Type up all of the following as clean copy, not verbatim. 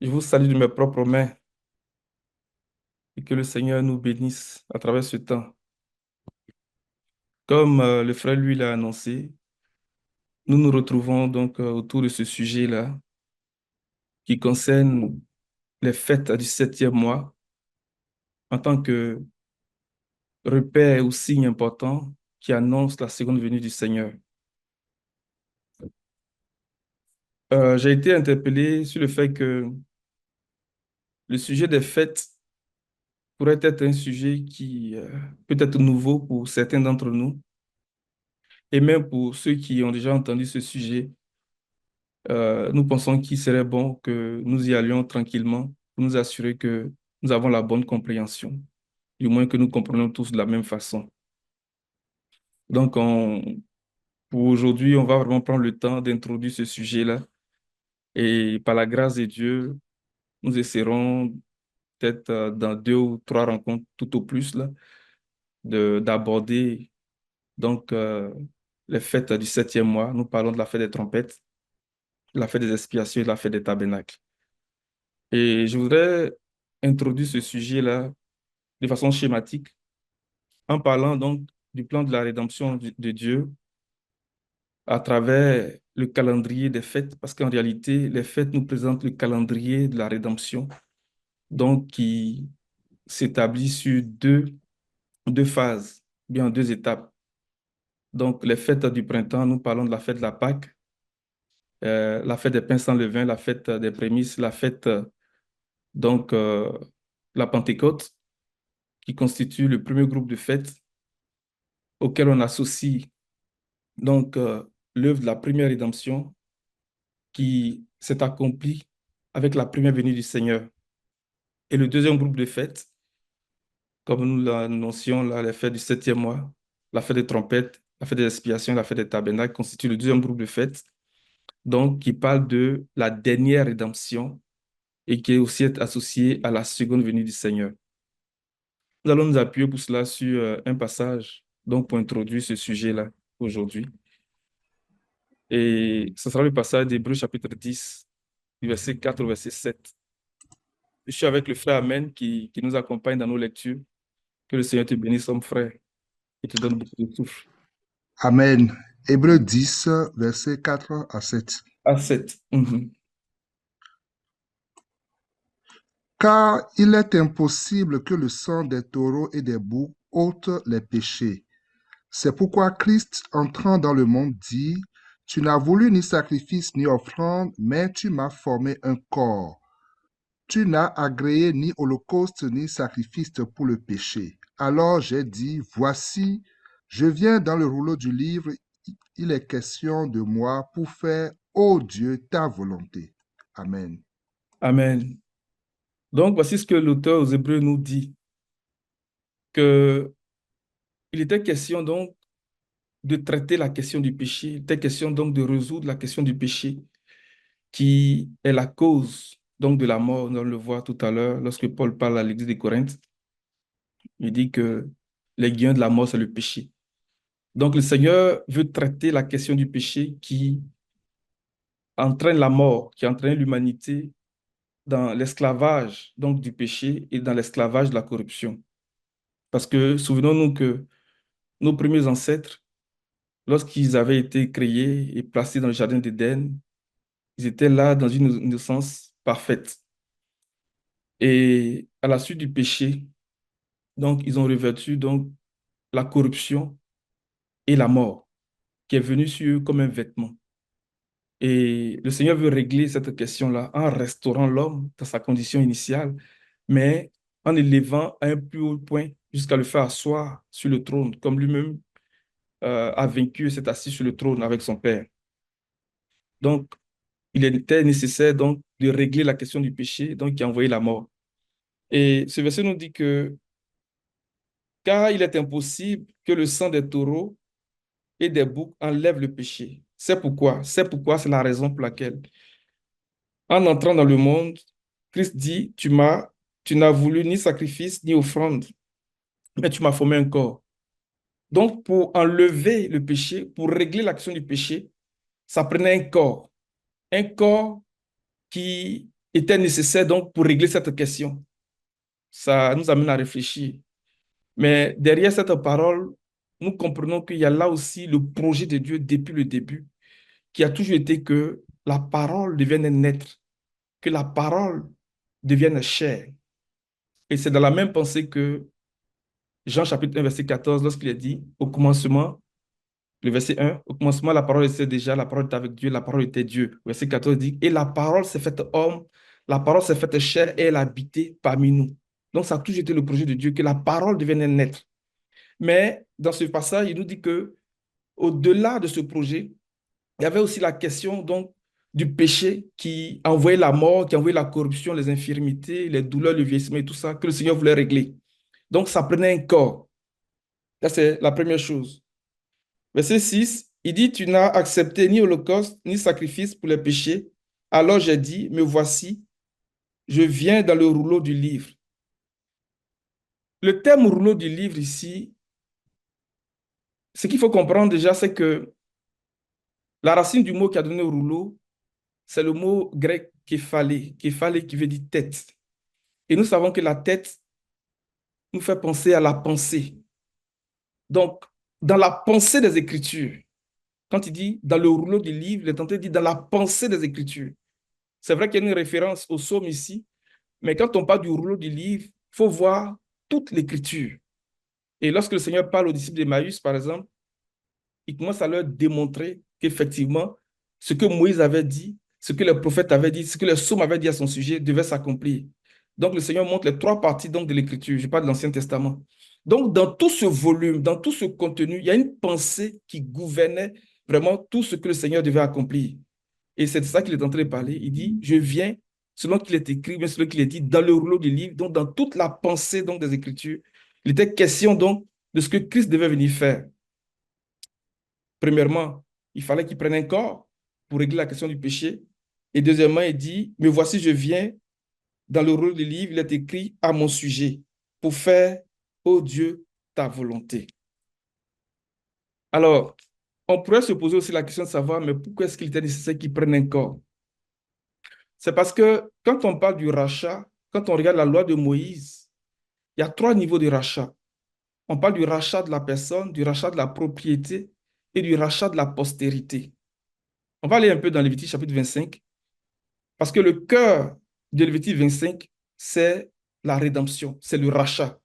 Je vous salue de mes propres mains et que le Seigneur nous bénisse à travers ce temps. Comme le frère lui l'a annoncé, nous nous retrouvons donc autour de ce sujet-là qui concerne les fêtes du septième mois en tant que repère ou signe important qui annonce la seconde venue du Seigneur. J'ai été interpellé sur le fait que le sujet des fêtes pourrait être un sujet qui peut être nouveau pour certains d'entre nous et même pour ceux qui ont déjà entendu ce sujet. Nous pensons qu'il serait bon que nous y allions tranquillement pour nous assurer que nous avons la bonne compréhension, du moins que nous comprenons tous de la même façon. Donc, pour aujourd'hui, on va vraiment prendre le temps d'introduire ce sujet-là et par la grâce de Dieu, nous essaierons peut-être dans deux ou trois rencontres tout au plus là, d'aborder donc les fêtes du septième mois. Nous parlons de la fête des trompettes, de la fête des expiations et de la fête des tabernacles. Et je voudrais introduire ce sujet-là de façon schématique en parlant donc du plan de la rédemption de Dieu à travers le calendrier des fêtes, parce qu'en réalité, les fêtes nous présentent le calendrier de la rédemption, donc qui s'établit sur deux phases, bien deux étapes. Donc, les fêtes du printemps, nous parlons de la fête de la Pâque, la fête des pains sans levain, la fête des prémices, la fête donc la Pentecôte, qui constitue le premier groupe de fêtes auquel on associe donc l'œuvre de la première rédemption qui s'est accomplie avec la première venue du Seigneur. Et le deuxième groupe de fêtes, comme nous l'annoncions là, les fêtes du septième mois, la fête des trompettes, la fête des expiations, la fête des tabernacles, constitue le deuxième groupe de fêtes, donc qui parle de la dernière rédemption et qui est aussi associée à la seconde venue du Seigneur. Nous allons nous appuyer pour cela sur un passage donc pour introduire ce sujet-là aujourd'hui. Et ce sera le passage d'Hébreux chapitre 10, du verset 4 au verset 7. Je suis avec le frère Amen qui nous accompagne dans nos lectures. Que le Seigneur te bénisse, mon frère, et te donne beaucoup de souffle. Amen. Hébreux 10, versets 4 à 7. À 7. Mhm. Car il est impossible que le sang des taureaux et des boucs ôte les péchés. C'est pourquoi Christ, entrant dans le monde, dit, Tu n'as voulu ni sacrifice ni offrande, mais tu m'as formé un corps. Tu n'as agréé ni holocauste ni sacrifice pour le péché. Alors j'ai dit, Voici, je viens dans le rouleau du livre, il est question de moi pour faire, ô Dieu, ta volonté. Amen. Amen. Donc, voici ce que l'auteur aux Hébreux nous dit, que il était question donc de traiter la question du péché, il était question donc de résoudre la question du péché, qui est la cause donc de la mort. On le voit tout à l'heure lorsque Paul parle à l'église de Corinthe. Il dit que l'aiguillon de la mort, c'est le péché. Donc, le Seigneur veut traiter la question du péché qui entraîne la mort, qui entraîne l'humanité dans l'esclavage donc du péché et dans l'esclavage de la corruption. Parce que souvenons-nous que nos premiers ancêtres, lorsqu'ils avaient été créés et placés dans le jardin d'Éden, ils étaient là dans une innocence parfaite. Et à la suite du péché, donc ils ont revêtu donc la corruption et la mort qui est venue sur eux comme un vêtement. Et le Seigneur veut régler cette question-là en restaurant l'homme dans sa condition initiale, mais en élevant à un plus haut point jusqu'à le faire asseoir sur le trône, comme lui-même a vaincu et s'est assis sur le trône avec son Père. Donc, il était nécessaire donc de régler la question du péché, donc qui a envoyé la mort. Et ce verset nous dit que car il est impossible que le sang des taureaux et des boucs enlève le péché. C'est la raison pour laquelle en entrant dans le monde, Christ dit, tu n'as voulu ni sacrifice ni offrande, mais tu m'as formé un corps. Donc, pour enlever le péché, pour régler l'action du péché, ça prenait un corps. Un corps qui était nécessaire donc pour régler cette question. Ça nous amène à réfléchir. Mais derrière cette parole, nous comprenons qu'il y a là aussi le projet de Dieu depuis le début, qui a toujours été que la parole devienne un être, que la parole devienne chair. Et c'est dans la même pensée que Jean chapitre 1, verset 14, lorsqu'il est dit, au commencement, le verset 1, au commencement, la parole était déjà, la parole était avec Dieu, la parole était Dieu. Verset 14 dit, et la parole s'est faite homme, la parole s'est faite chair et elle a habité parmi nous. Donc ça a toujours été le projet de Dieu, que la parole devienne un être. Mais dans ce passage, il nous dit que au-delà de ce projet, il y avait aussi la question donc du péché qui envoyait la mort, qui envoyait la corruption, les infirmités, les douleurs, le vieillissement et tout ça, que le Seigneur voulait régler. Donc ça prenait un corps. Ça, c'est la première chose. Verset 6, il dit, tu n'as accepté ni holocauste, ni sacrifice pour les péchés. Alors j'ai dit, me voici, je viens dans le rouleau du livre. Le terme rouleau du livre ici, ce qu'il faut comprendre déjà, c'est que la racine du mot qui a donné rouleau, c'est le mot grec képhalé qui veut dire tête. Et nous savons que la tête nous fait penser à la pensée. Donc, dans la pensée des Écritures, quand il dit dans le rouleau du livre, il est tenté de dire dans la pensée des Écritures. C'est vrai qu'il y a une référence au psaume ici, mais quand on parle du rouleau du livre, il faut voir toute l'Écriture. Et lorsque le Seigneur parle aux disciples d'Emmaüs, par exemple, il commence à leur démontrer qu'effectivement, ce que Moïse avait dit, ce que le prophète avait dit, ce que le psaume avait dit à son sujet devait s'accomplir. Donc, le Seigneur montre les trois parties donc, de l'Écriture. Je parle de l'Ancien Testament. Donc, dans tout ce volume, dans tout ce contenu, il y a une pensée qui gouvernait vraiment tout ce que le Seigneur devait accomplir. Et c'est de ça qu'il est en train de parler. Il dit, je viens, selon qu'il est écrit, mais selon qu'il est dit, dans le rouleau du livre, donc dans toute la pensée donc, des Écritures. Il était question donc de ce que Christ devait venir faire. Premièrement, il fallait qu'il prenne un corps pour régler la question du péché. Et deuxièmement, il dit, me voici, je viens, dans le rôle du livre, il est écrit à mon sujet, pour faire, ô Dieu, ta volonté. Alors, on pourrait se poser aussi la question de savoir, mais pourquoi est-ce qu'il était nécessaire qu'il prenne un corps? C'est parce que quand on parle du rachat, quand on regarde la loi de Moïse, il y a trois niveaux de rachat. On parle du rachat de la personne, du rachat de la propriété et du rachat de la postérité. On va aller un peu dans Lévitique chapitre 25, parce que le cœur de Lévitique 25, c'est la rédemption, c'est le rachat.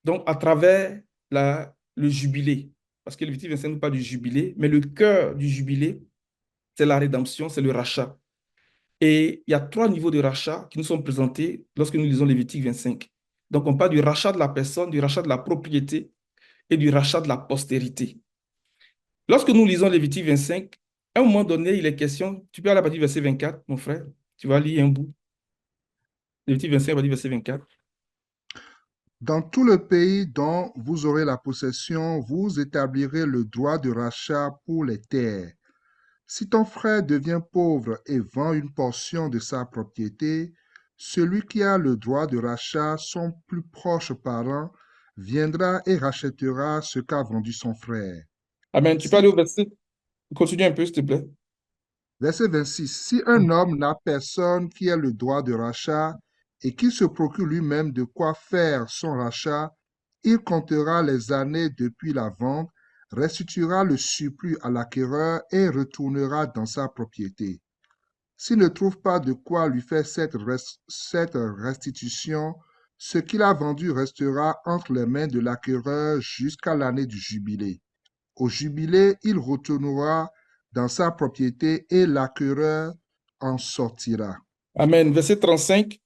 Donc, à travers le jubilé, parce que Lévitique 25 nous parle du jubilé, mais le cœur du jubilé, c'est la rédemption, c'est le rachat. Et il y a trois niveaux de rachat qui nous sont présentés lorsque nous lisons Lévitique 25. Donc, on parle du rachat de la personne, du rachat de la propriété et du rachat de la postérité. Lorsque nous lisons Lévitique 25, à un moment donné, il est question, tu peux aller à partir du verset 24, mon frère, tu vas lire un bout. Lévitique 25, à partir du verset 24. Dans tout le pays dont vous aurez la possession, vous établirez le droit de rachat pour les terres. Si ton frère devient pauvre et vend une portion de sa propriété, celui qui a le droit de rachat, son plus proche parent, viendra et rachètera ce qu'a vendu son frère. Amen. Tu peux Si, aller au verset, continue un peu, s'il te plaît. verset 26. Si un homme n'a personne qui ait le droit de rachat et qui se procure lui-même de quoi faire son rachat, il comptera les années depuis la vente, restituera le surplus à l'acquéreur et retournera dans sa propriété. S'il ne trouve pas de quoi lui faire cette restitution, ce qu'il a vendu restera entre les mains de l'acquéreur jusqu'à l'année du jubilé. Au jubilé, il retournera dans sa propriété et l'acquéreur en sortira. Amen. Verset 35.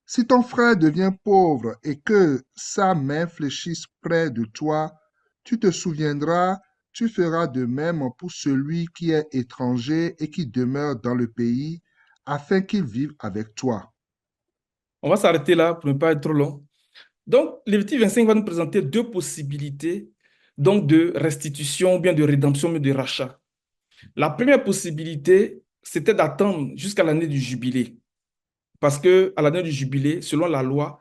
Si ton frère devient pauvre et que sa main fléchisse près de toi, tu te souviendras, tu feras de même pour celui qui est étranger et qui demeure dans le pays, afin qu'il vive avec toi. On va s'arrêter là pour ne pas être trop long. Donc, Lévitique 25 va nous présenter deux possibilités donc de restitution, ou bien de rédemption, mais de rachat. La première possibilité, c'était d'attendre jusqu'à l'année du jubilé. Parce que à l'année du jubilé, selon la loi,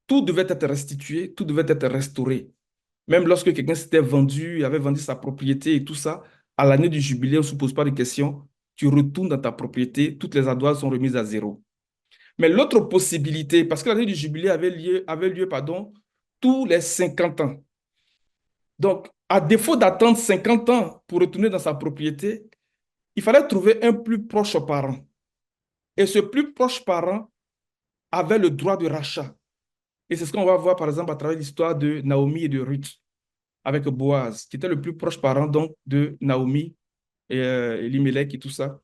tout devait être restitué, tout devait être restauré. Même lorsque quelqu'un s'était vendu, avait vendu sa propriété et tout ça, à l'année du jubilé, on ne se pose pas de questions. tu retournes dans ta propriété, toutes les ardoises sont remises à zéro. Mais l'autre possibilité, parce que l'année du jubilé avait lieu, pardon, tous les 50 ans. Donc, à défaut d'attendre 50 ans pour retourner dans sa propriété, il fallait trouver un plus proche parent. Et ce plus proche parent avait le droit de rachat. Et c'est ce qu'on va voir, par exemple, à travers l'histoire de Naomi et de Ruth, avec Boaz, qui était le plus proche parent donc, de Naomi et Elimelech et tout ça.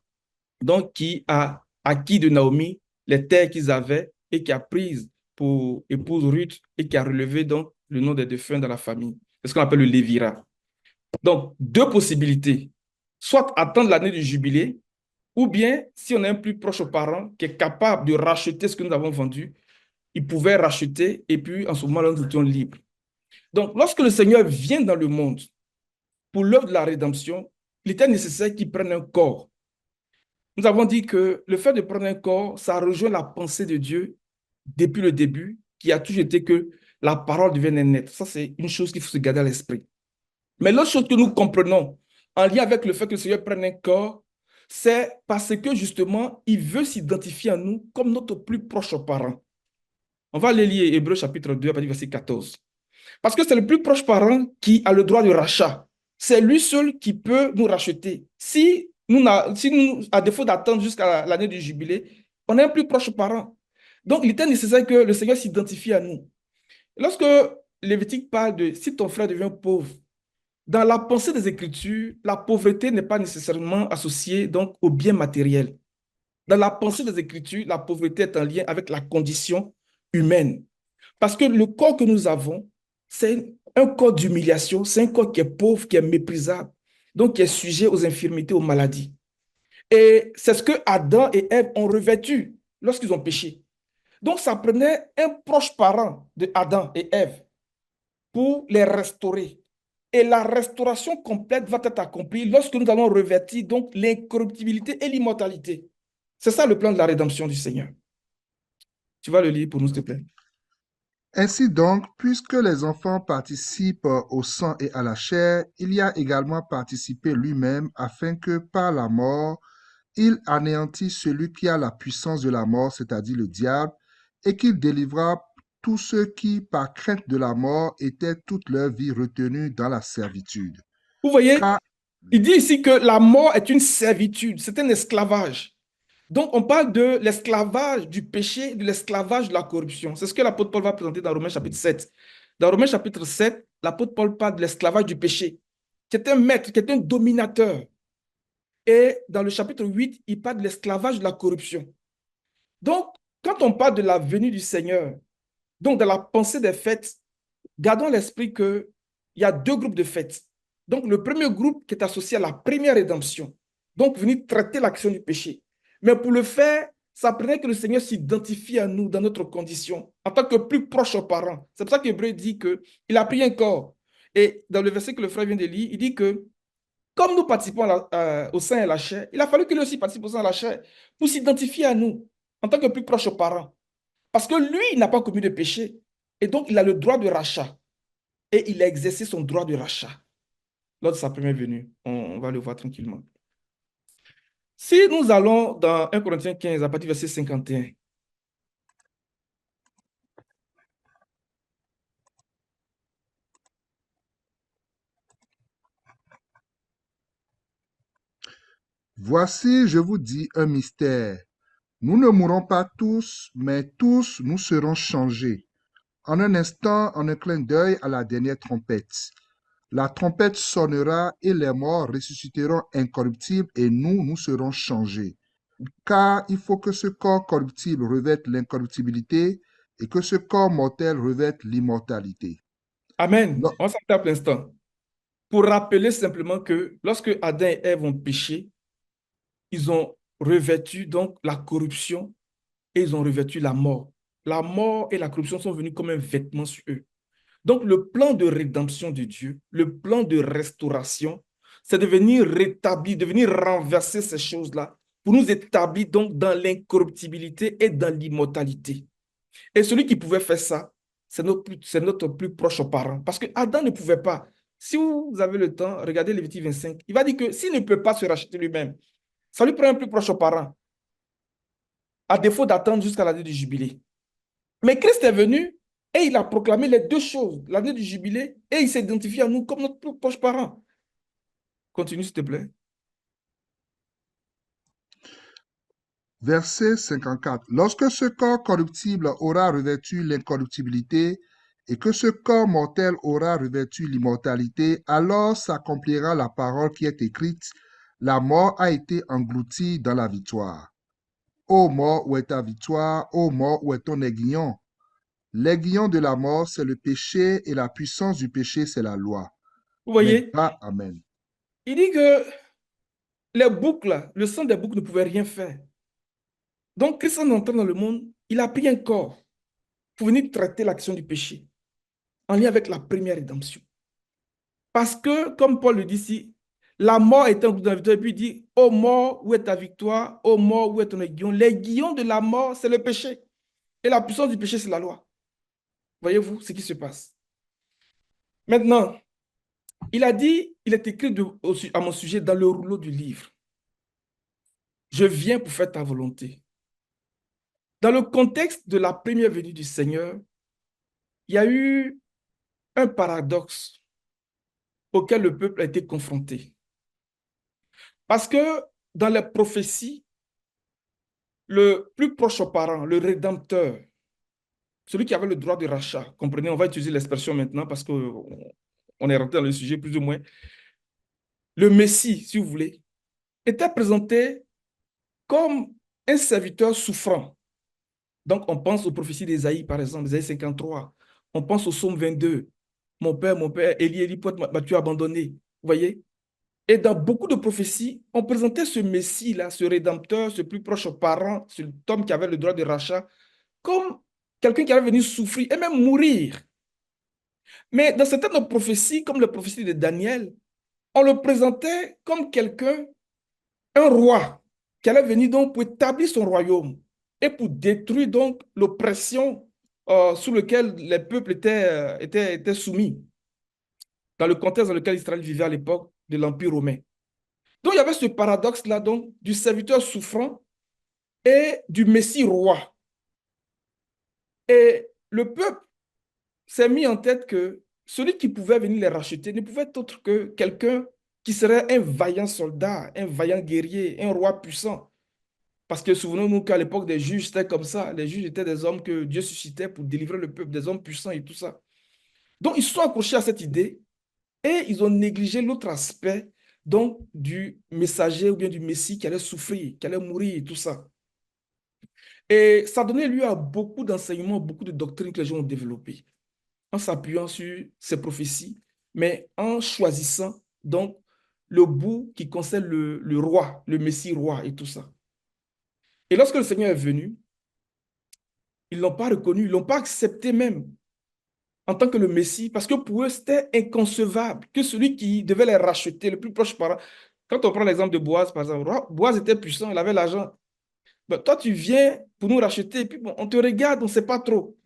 Donc, qui a acquis de Naomi les terres qu'ils avaient et qui a pris pour épouse Ruth et qui a relevé donc le nom des défunts dans la famille. C'est ce qu'on appelle le lévira. Donc, deux possibilités. Soit attendre l'année du jubilé, ou bien, si on a un plus proche parent qui est capable de racheter ce que nous avons vendu, il pouvait racheter et puis en ce moment-là, nous étions libres. Donc, lorsque le Seigneur vient dans le monde pour l'œuvre de la rédemption, il était nécessaire qu'il prenne un corps. Nous avons dit que le fait de prendre un corps, ça rejoint la pensée de Dieu depuis le début, qui a toujours été que la parole devienne naître. Ça, c'est une chose qu'il faut se garder à l'esprit. Mais l'autre chose que nous comprenons en lien avec le fait que le Seigneur prenne un corps, c'est parce que justement, il veut s'identifier à nous comme notre plus proche parent. On va aller lire Hébreux chapitre 2, à partir du verset 14. Parce que c'est le plus proche parent qui a le droit de rachat. C'est lui seul qui peut nous racheter. Si nous, à défaut d'attendre jusqu'à l'année du jubilé, on est un plus proche parent. Donc, il était nécessaire que le Seigneur s'identifie à nous. Lorsque Lévitique parle de si ton frère devient pauvre, dans la pensée des Écritures, la pauvreté n'est pas nécessairement associée donc au bien matériel. Dans la pensée des Écritures, la pauvreté est en lien avec la condition humaine. Parce que le corps que nous avons, c'est un corps d'humiliation, c'est un corps qui est pauvre, qui est méprisable, donc qui est sujet aux infirmités, aux maladies. Et c'est ce que Adam et Ève ont revêtu lorsqu'ils ont péché. Donc ça prenait un proche parent de Adam et Ève pour les restaurer. Et la restauration complète va être accomplie lorsque nous allons revêtir donc l'incorruptibilité et l'immortalité. C'est ça le plan de la rédemption du Seigneur. Tu vas le lire pour nous, s'il te plaît. Ainsi donc, puisque les enfants participent au sang et à la chair, il y a également participé lui-même afin que par la mort, il anéantisse celui qui a la puissance de la mort, c'est-à-dire le diable, et qu'il délivra tous ceux qui, par crainte de la mort, étaient toute leur vie retenus dans la servitude. Vous voyez, Car, il dit ici que la mort est une servitude, c'est un esclavage. Donc, on parle de l'esclavage du péché, de l'esclavage de la corruption. C'est ce que l'apôtre Paul va présenter dans Romains chapitre 7. Dans Romains chapitre 7, l'apôtre Paul parle de l'esclavage du péché, qui est un maître, qui est un dominateur. Et dans le chapitre 8, il parle de l'esclavage de la corruption. Donc, quand on parle de la venue du Seigneur, donc dans la pensée des fêtes, gardons l'esprit qu'il y a deux groupes de fêtes. Donc, le premier groupe qui est associé à la première rédemption, donc venir traiter l'action du péché. Mais pour le faire, ça prenait que le Seigneur s'identifie à nous dans notre condition, en tant que plus proche aux parents. C'est pour ça qu'Hébreu dit qu'il a pris un corps. Et dans le verset que le frère vient de lire, il dit que comme nous participons au sein et à la chair, il a fallu qu'il aussi participe au sein et à la chair pour s'identifier à nous en tant que plus proche aux parents. Parce que lui, il n'a pas commis de péché. Et donc, il a le droit de rachat. Et il a exercé son droit de rachat lors de sa première venue. On va le voir tranquillement. Si nous allons dans 1 Corinthiens 15, à partir du verset 51, voici, je vous dis un mystère. Nous ne mourrons pas tous, mais tous nous serons changés. En un instant, en un clin d'œil à la dernière trompette. La trompette sonnera et les morts ressusciteront incorruptibles et nous serons changés. Car il faut que ce corps corruptible revête l'incorruptibilité et que ce corps mortel revête l'immortalité. Amen. Lo- On s'arrête à l'instant. Pour rappeler simplement que lorsque Adam et Ève ont péché, ils ont revêtu donc la corruption et ils ont revêtu la mort. La mort et la corruption sont venus comme un vêtement sur eux. Donc, le plan de rédemption de Dieu, le plan de restauration, c'est de venir rétablir, de venir renverser ces choses-là pour nous établir donc dans l'incorruptibilité et dans l'immortalité. Et celui qui pouvait faire ça, c'est notre plus proche parent. Parce que Adam ne pouvait pas. Si vous avez le temps, regardez Lévitique 25. Il va dire que s'il ne peut pas se racheter lui-même, Ça lui prend un plus proche aux parents, à défaut d'attendre jusqu'à l'année du jubilé. Mais Christ est venu et il a proclamé les deux choses, l'année du jubilé, et il s'identifie à nous comme notre plus proche parent. Continue, s'il te plaît. Verset 54. Lorsque ce corps corruptible aura revêtu l'incorruptibilité et que ce corps mortel aura revêtu l'immortalité, alors s'accomplira la parole qui est écrite. La mort a été engloutie dans la victoire. Ô mort, où est ta victoire? Ô mort, où est ton aiguillon? L'aiguillon de la mort, c'est le péché et la puissance du péché, c'est la loi. Vous Mais voyez, Amen. il dit que les boucles, le sang des boucles ne pouvait rien faire. Donc, Christ, en entrant dans le monde, il a pris un corps pour venir traiter l'action du péché en lien avec la première rédemption. Parce que, comme Paul le dit ici, la mort est un groupe d'inviteurs, et puis il dit, ô mort, où est ta victoire? Ô mort, où est ton aiguillon? L'aiguillon de la mort, c'est le péché. Et la puissance du péché, c'est la loi. Voyez-vous ce qui se passe. Maintenant, il a dit, il est écrit à mon sujet dans le rouleau du livre. Je viens pour faire ta volonté. Dans le contexte de la première venue du Seigneur, il y a eu un paradoxe auquel le peuple a été confronté. Parce que dans les prophéties, le plus proche aux parents, le rédempteur, celui qui avait le droit de rachat, comprenez, on va utiliser l'expression maintenant parce qu'on est rentré dans le sujet plus ou moins, le Messie, si vous voulez, était présenté comme un serviteur souffrant. Donc, on pense aux prophéties d'Ésaïe, par exemple, Ésaïe 53. On pense au psaume 22. Mon père, Élie, Élie, pourquoi m'as-tu abandonné? Vous voyez? Et dans beaucoup de prophéties, on présentait ce Messie-là, ce Rédempteur, ce plus proche aux parents, cet homme qui avait le droit de rachat, comme quelqu'un qui allait venir souffrir et même mourir. Mais dans certaines prophéties, comme la prophétie de Daniel, on le présentait comme quelqu'un, un roi, qui allait venir donc pour établir son royaume et pour détruire donc l'oppression sous laquelle les peuples étaient soumis, dans le contexte dans lequel Israël vivait à l'époque de l'Empire romain. Donc il y avait ce paradoxe-là donc du serviteur souffrant et du Messie roi. Et le peuple s'est mis en tête que celui qui pouvait venir les racheter ne pouvait être autre que quelqu'un qui serait un vaillant soldat, un vaillant guerrier, un roi puissant. Parce que souvenons-nous qu'à l'époque des juges, c'était comme ça. Les juges étaient des hommes que Dieu suscitait pour délivrer le peuple, des hommes puissants et tout ça. Donc, ils se sont accrochés à cette idée et ils ont négligé l'autre aspect donc du messager ou bien du Messie qui allait souffrir, qui allait mourir et tout ça. Et ça donnait lieu à beaucoup d'enseignements, beaucoup de doctrines que les gens ont développées en s'appuyant sur ces prophéties, mais en choisissant donc le bout qui concerne le roi, le Messie roi et tout ça. Et lorsque le Seigneur est venu, ils ne l'ont pas reconnu, ils ne l'ont pas accepté même en tant que le Messie, parce que pour eux, c'était inconcevable que celui qui devait les racheter, le plus proche parent. Quand on prend l'exemple de Boaz, par exemple, Boaz était puissant, il avait l'argent. Ben, toi, tu viens pour nous racheter, et puis bon, on te regarde, on ne sait pas trop.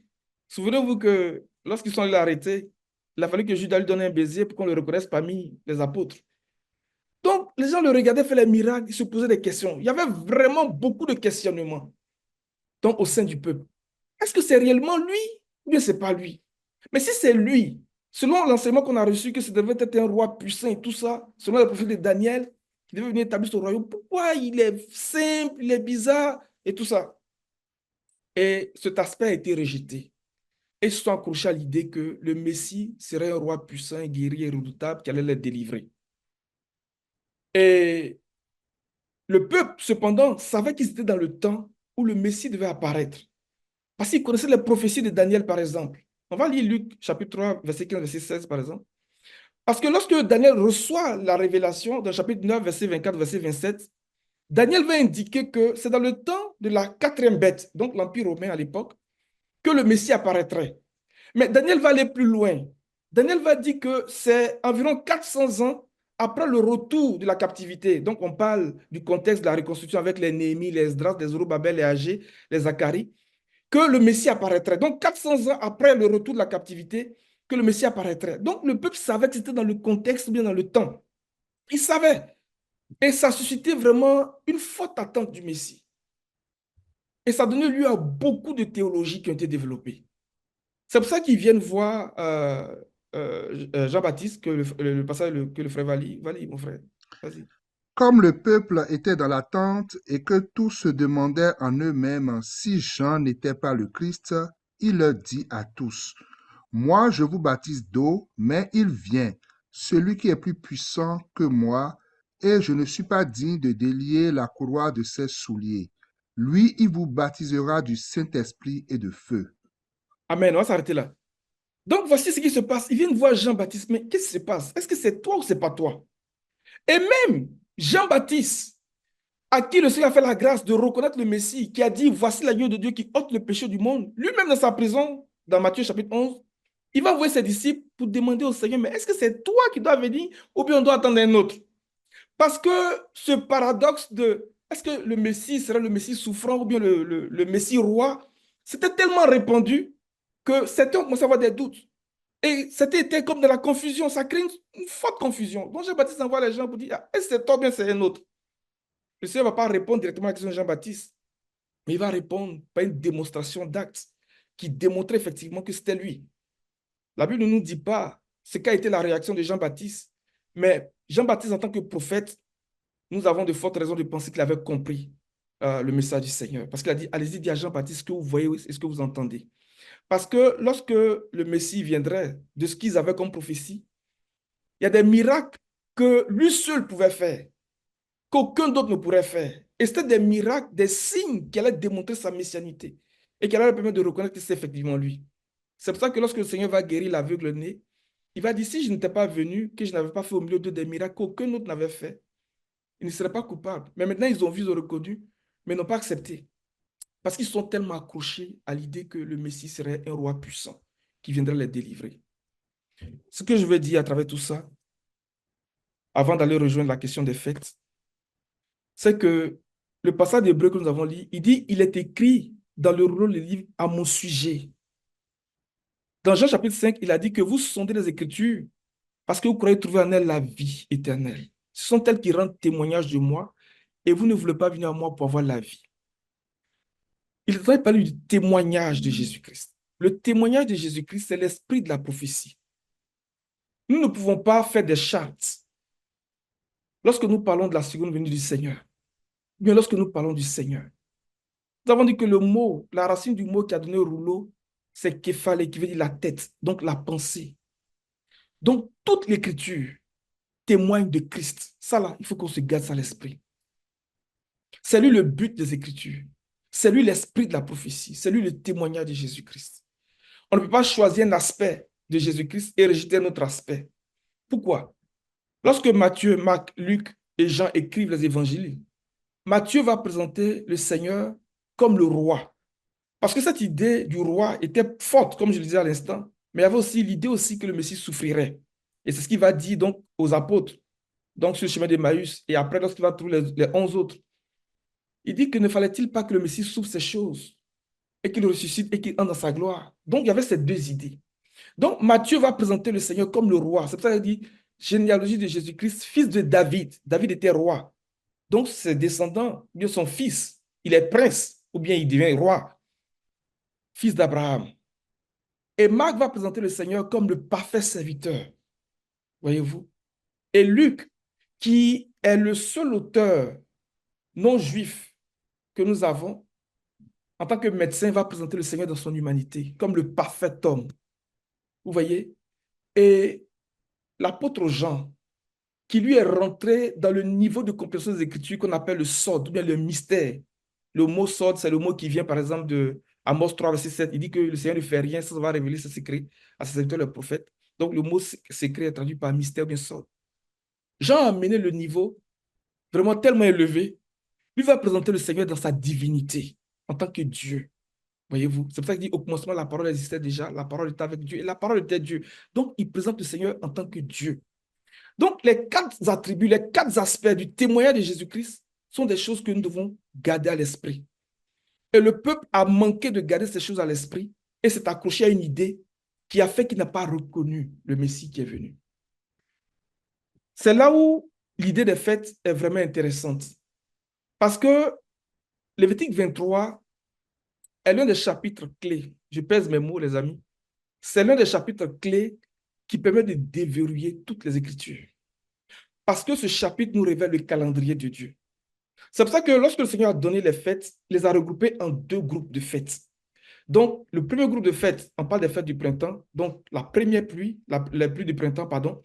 Souvenez-vous que lorsqu'ils sont allés l'arrêter, il a fallu que Judas lui donne un baiser pour qu'on le reconnaisse parmi les apôtres. Donc, les gens le regardaient faire les miracles, ils se posaient des questions. Il y avait vraiment beaucoup de questionnements donc, au sein du peuple. Est-ce que c'est réellement lui ou bien ce n'est pas lui? Mais si c'est lui, selon l'enseignement qu'on a reçu, que ce devait être un roi puissant et tout ça, selon le prophète de Daniel, qui devait venir établir son royaume, pourquoi il est simple, il est bizarre et tout ça? Et cet aspect a été rejeté. Et ils se sont accrochés à l'idée que le Messie serait un roi puissant, guerrier, redoutable, qui allait les délivrer. Et le peuple, cependant, savait qu'ils étaient dans le temps où le Messie devait apparaître. Parce qu'ils connaissaient les prophéties de Daniel, par exemple. On va lire Luc, chapitre 3, verset 15, verset 16, par exemple. Parce que lorsque Daniel reçoit la révélation, dans le chapitre 9, verset 24, verset 27, Daniel va indiquer que c'est dans le temps de la quatrième bête, donc l'Empire romain à l'époque, que le Messie apparaîtrait. Mais Daniel va aller plus loin. Daniel va dire que c'est environ 400 ans après le retour de la captivité. Donc, on parle du contexte de la reconstruction avec les Néhémie, les Esdras, les Zorobabel, les Agé, les Zacharie, que le Messie apparaîtrait. Donc, 400 ans après le retour de la captivité, que le Messie apparaîtrait. Donc, le peuple savait que c'était dans le contexte ou bien dans le temps. Il savait. Et ça a suscité vraiment une forte attente du Messie. Et ça a donné lieu à beaucoup de théologies qui ont été développées. C'est pour ça qu'ils viennent voir Jean-Baptiste, que le passage que le frère va lire, mon frère. Vas-y. Comme le peuple était dans l'attente et que tous se demandaient en eux-mêmes si Jean n'était pas le Christ, il leur dit à tous, moi je vous baptise d'eau, mais il vient, celui qui est plus puissant que moi, et je ne suis pas digne de délier la courroie de ses souliers. Lui, il vous baptisera du Saint-Esprit et de feu. Amen. On va s'arrêter là. Donc, voici ce qui se passe. Ils viennent voir Jean-Baptiste, mais qu'est-ce qui se passe? Est-ce que c'est toi ou c'est pas toi? Et même Jean-Baptiste, à qui le Seigneur a fait la grâce de reconnaître le Messie, qui a dit, voici l'agneau de Dieu qui ôte le péché du monde, lui-même dans sa prison, dans Matthieu chapitre 11, il va envoyer ses disciples pour demander au Seigneur, mais est-ce que c'est toi qui dois venir ou bien on doit attendre un autre? Parce que ce paradoxe de, est-ce que le Messie sera le Messie souffrant ou bien le Messie roi, c'était tellement répandu que certains ont commencé à avoir des doutes. Et c'était comme de la confusion, ça crée une forte confusion. Donc Jean-Baptiste envoie les gens pour dire, ah, est-ce que c'est toi ou bien c'est un autre? Le Seigneur ne va pas répondre directement à la question de Jean-Baptiste, mais il va répondre par une démonstration d'actes qui démontrait effectivement que c'était lui. La Bible ne nous dit pas ce qu'a été la réaction de Jean-Baptiste, mais Jean-Baptiste, en tant que prophète, nous avons de fortes raisons de penser qu'il avait compris le message du Seigneur. Parce qu'il a dit, allez-y, dis à Jean-Baptiste ce que vous voyez et ce que vous entendez. Parce que lorsque le Messie viendrait, de ce qu'ils avaient comme prophétie, il y a des miracles que lui seul pouvait faire, qu'aucun d'autre ne pourrait faire. Et c'était des miracles, des signes qui allaient démontrer sa messianité et qui allaient permettre de reconnaître que c'est effectivement lui. C'est pour ça que lorsque le Seigneur va guérir l'aveugle né, il va dire, si je n'étais pas venu, que je n'avais pas fait au milieu d'eux des miracles qu'aucun autre n'avait fait, ils ne seraient pas coupables. Mais maintenant, ils ont vu, ils ont reconnu, mais n'ont pas accepté. Parce qu'ils sont tellement accrochés à l'idée que le Messie serait un roi puissant qui viendrait les délivrer. Ce que je veux dire à travers tout ça, avant d'aller rejoindre la question des fêtes, c'est que le passage d'Hébreu que nous avons lu, il dit, il est écrit dans le rouleau des livres à mon sujet. Dans Jean chapitre 5, il a dit que vous sondez les Écritures parce que vous croyez trouver en elles la vie éternelle. Ce sont elles qui rendent témoignage de moi et vous ne voulez pas venir à moi pour avoir la vie. Il va parler du témoignage de Jésus-Christ. Le témoignage de Jésus-Christ, c'est l'esprit de la prophétie. Nous ne pouvons pas faire des chartes. Lorsque nous parlons de la seconde venue du Seigneur, bien lorsque nous parlons du Seigneur, nous avons dit que le mot, la racine du mot qui a donné rouleau, c'est képhalé, qui veut dire la tête, donc la pensée. Donc, toute l'écriture témoigne de Christ. Ça, là, il faut qu'on se garde ça à l'esprit. C'est lui le but des Écritures. C'est lui l'esprit de la prophétie. C'est lui le témoignage de Jésus-Christ. On ne peut pas choisir un aspect de Jésus-Christ et rejeter un autre aspect. Pourquoi? Lorsque Matthieu, Marc, Luc et Jean écrivent les évangiles, Matthieu va présenter le Seigneur comme le roi. Parce que cette idée du roi était forte, comme je le disais à l'instant, mais il y avait aussi l'idée aussi que le Messie souffrirait. Et c'est ce qu'il va dire donc aux apôtres, donc sur le chemin d'Emmaüs, et après lorsqu'il va trouver les 11 autres. Il dit que ne fallait-il pas que le Messie souffre ces choses et qu'il ressuscite et qu'il entre dans sa gloire. Donc il y avait ces deux idées. Donc Matthieu va présenter le Seigneur comme le roi. C'est pour ça qu'il dit généalogie de Jésus-Christ, fils de David. David était roi. Donc ses descendants, bien son fils, il est prince ou bien il devient roi, fils d'Abraham. Et Marc va présenter le Seigneur comme le parfait serviteur. Voyez-vous? Et Luc, qui est le seul auteur non juif que nous avons, en tant que médecin, va présenter le Seigneur dans son humanité, comme le parfait homme. Vous voyez? Et l'apôtre Jean, qui lui est rentré dans le niveau de compréhension des Écritures qu'on appelle le sod, ou bien le mystère. Le mot sod, c'est le mot qui vient, par exemple, de Amos 3, verset 7. Il dit que le Seigneur ne fait rien sans avoir révélé ses secrets à ses serviteurs, les prophètes. Donc, le mot secret est traduit par mystère ou bien sod. Jean a amené le niveau vraiment tellement élevé. Lui va présenter le Seigneur dans sa divinité, en tant que Dieu. Voyez-vous? C'est pour ça qu'il dit au commencement, la parole existait déjà, la parole était avec Dieu et la parole était Dieu. Donc, il présente le Seigneur en tant que Dieu. Donc, les quatre attributs, les quatre aspects du témoignage de Jésus-Christ sont des choses que nous devons garder à l'esprit. Et le peuple a manqué de garder ces choses à l'esprit et s'est accroché à une idée qui a fait qu'il n'a pas reconnu le Messie qui est venu. C'est là où l'idée des fêtes est vraiment intéressante. Parce que Lévitique 23 est l'un des chapitres clés. Je pèse mes mots, les amis. C'est l'un des chapitres clés qui permet de déverrouiller toutes les Écritures. Parce que ce chapitre nous révèle le calendrier de Dieu. C'est pour ça que lorsque le Seigneur a donné les fêtes, il les a regroupées en deux groupes de fêtes. Donc, le premier groupe de fêtes, on parle des fêtes du printemps, donc la première pluie, la pluie du printemps, pardon,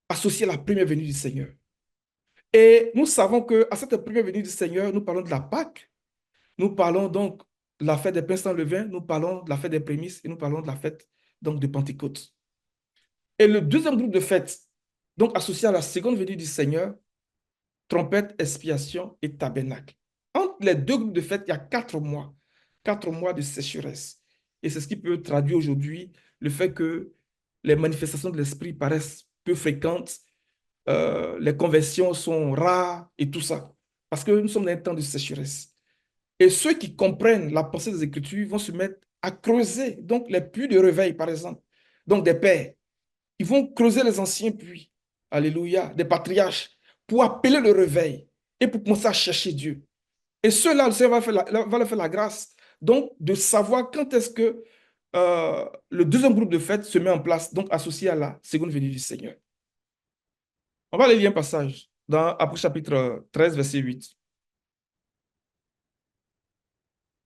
associée à la première venue du Seigneur. Et nous savons qu'à cette première venue du Seigneur, nous parlons de la Pâque, nous parlons donc de la fête des pains sans levain, nous parlons de la fête des prémices et nous parlons de la fête donc de Pentecôte. Et le deuxième groupe de fêtes, donc associé à la seconde venue du Seigneur, trompette, expiation et tabernacle. Entre les deux groupes de fêtes, il y a 4 mois de sécheresse. Et c'est ce qui peut traduire aujourd'hui le fait que les manifestations de l'esprit paraissent peu fréquentes, les conversions sont rares et tout ça. Parce que nous sommes dans un temps de sécheresse. Et ceux qui comprennent la pensée des Écritures vont se mettre à creuser, donc les puits de réveil, par exemple, donc des pères. Ils vont creuser les anciens puits, alléluia, des patriarches, pour appeler le réveil et pour commencer à chercher Dieu. Et ceux-là, le Seigneur va leur faire la grâce, donc de savoir quand est-ce que le deuxième groupe de fêtes se met en place, donc associé à la seconde venue du Seigneur. On va aller lire un passage dans Apôtres chapitre 13, verset 8.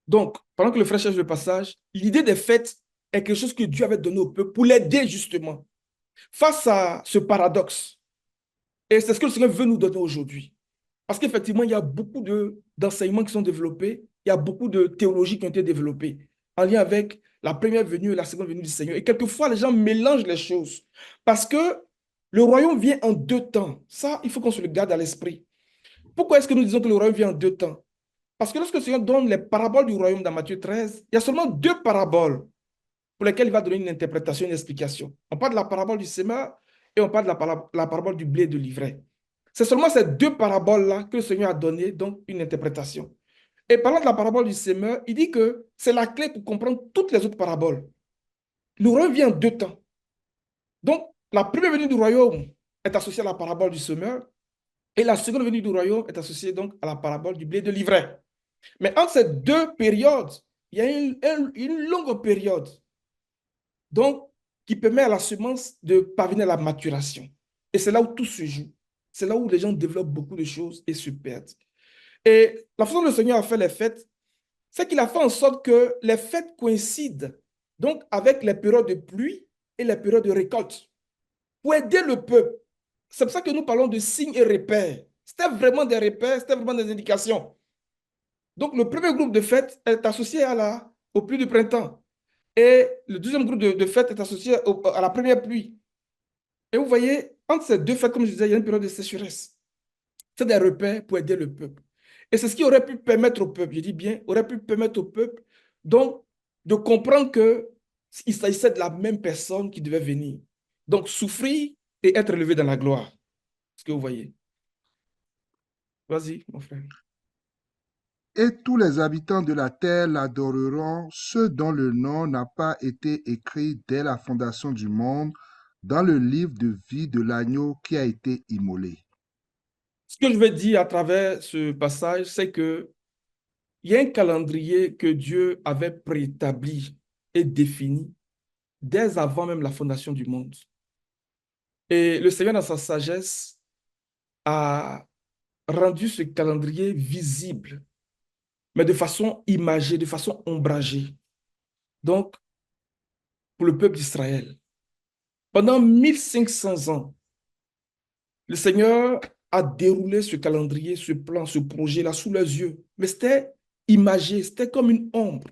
Donc, pendant que le frère cherche le passage, l'idée des fêtes est quelque chose que Dieu avait donné au peuple pour l'aider justement face à ce paradoxe. Et c'est ce que le Seigneur veut nous donner aujourd'hui. Parce qu'effectivement, il y a beaucoup d'enseignements qui sont développés, il y a beaucoup de théologies qui ont été développées en lien avec la première venue et la seconde venue du Seigneur. Et quelquefois, les gens mélangent les choses parce que le royaume vient en deux temps. Ça, il faut qu'on se le garde à l'esprit. Pourquoi est-ce que nous disons que le royaume vient en deux temps? Parce que lorsque le Seigneur donne les paraboles du royaume dans Matthieu 13, il y a seulement deux paraboles pour lesquelles il va donner une interprétation, une explication. On parle de la parabole du semeur et on parle de la parabole du blé de l'ivraie. C'est seulement ces deux paraboles-là que le Seigneur a donné donc une interprétation. Et parlant de la parabole du semeur, il dit que c'est la clé pour comprendre toutes les autres paraboles. Le royaume vient en deux temps. Donc, la première venue du royaume est associée à la parabole du semeur et la seconde venue du royaume est associée donc à la parabole du blé de l'ivraie. Mais entre ces deux périodes, il y a une longue période donc, qui permet à la semence de parvenir à la maturation. Et c'est là où tout se joue. C'est là où les gens développent beaucoup de choses et se perdent. Et la façon dont le Seigneur a fait les fêtes, c'est qu'il a fait en sorte que les fêtes coïncident donc avec les périodes de pluie et les périodes de récolte pour aider le peuple. C'est pour ça que nous parlons de signes et repères. C'était vraiment des repères, c'était vraiment des indications. Donc, le premier groupe de fêtes est associé au pluie du printemps. Et le deuxième groupe de fêtes est associé à la première pluie. Et vous voyez, entre ces deux fêtes, comme je disais, il y a une période de sécheresse. C'est des repères pour aider le peuple. Et c'est ce qui aurait pu permettre au peuple, je dis bien, aurait pu permettre au peuple, donc, de comprendre qu'il s'agissait de la même personne qui devait venir. Donc, souffrir et être élevé dans la gloire. Ce que vous voyez. Vas-y, mon frère. Et tous les habitants de la terre l'adoreront, ceux dont le nom n'a pas été écrit dès la fondation du monde dans le livre de vie de l'agneau qui a été immolé. Ce que je veux dire à travers ce passage, c'est que il y a un calendrier que Dieu avait préétabli et défini dès avant même la fondation du monde. Et le Seigneur, dans sa sagesse, a rendu ce calendrier visible, mais de façon imagée, de façon ombragée. Donc, pour le peuple d'Israël. Pendant 1500 ans, le Seigneur a déroulé ce calendrier, ce plan, ce projet-là sous leurs yeux. Mais c'était imagé, c'était comme une ombre.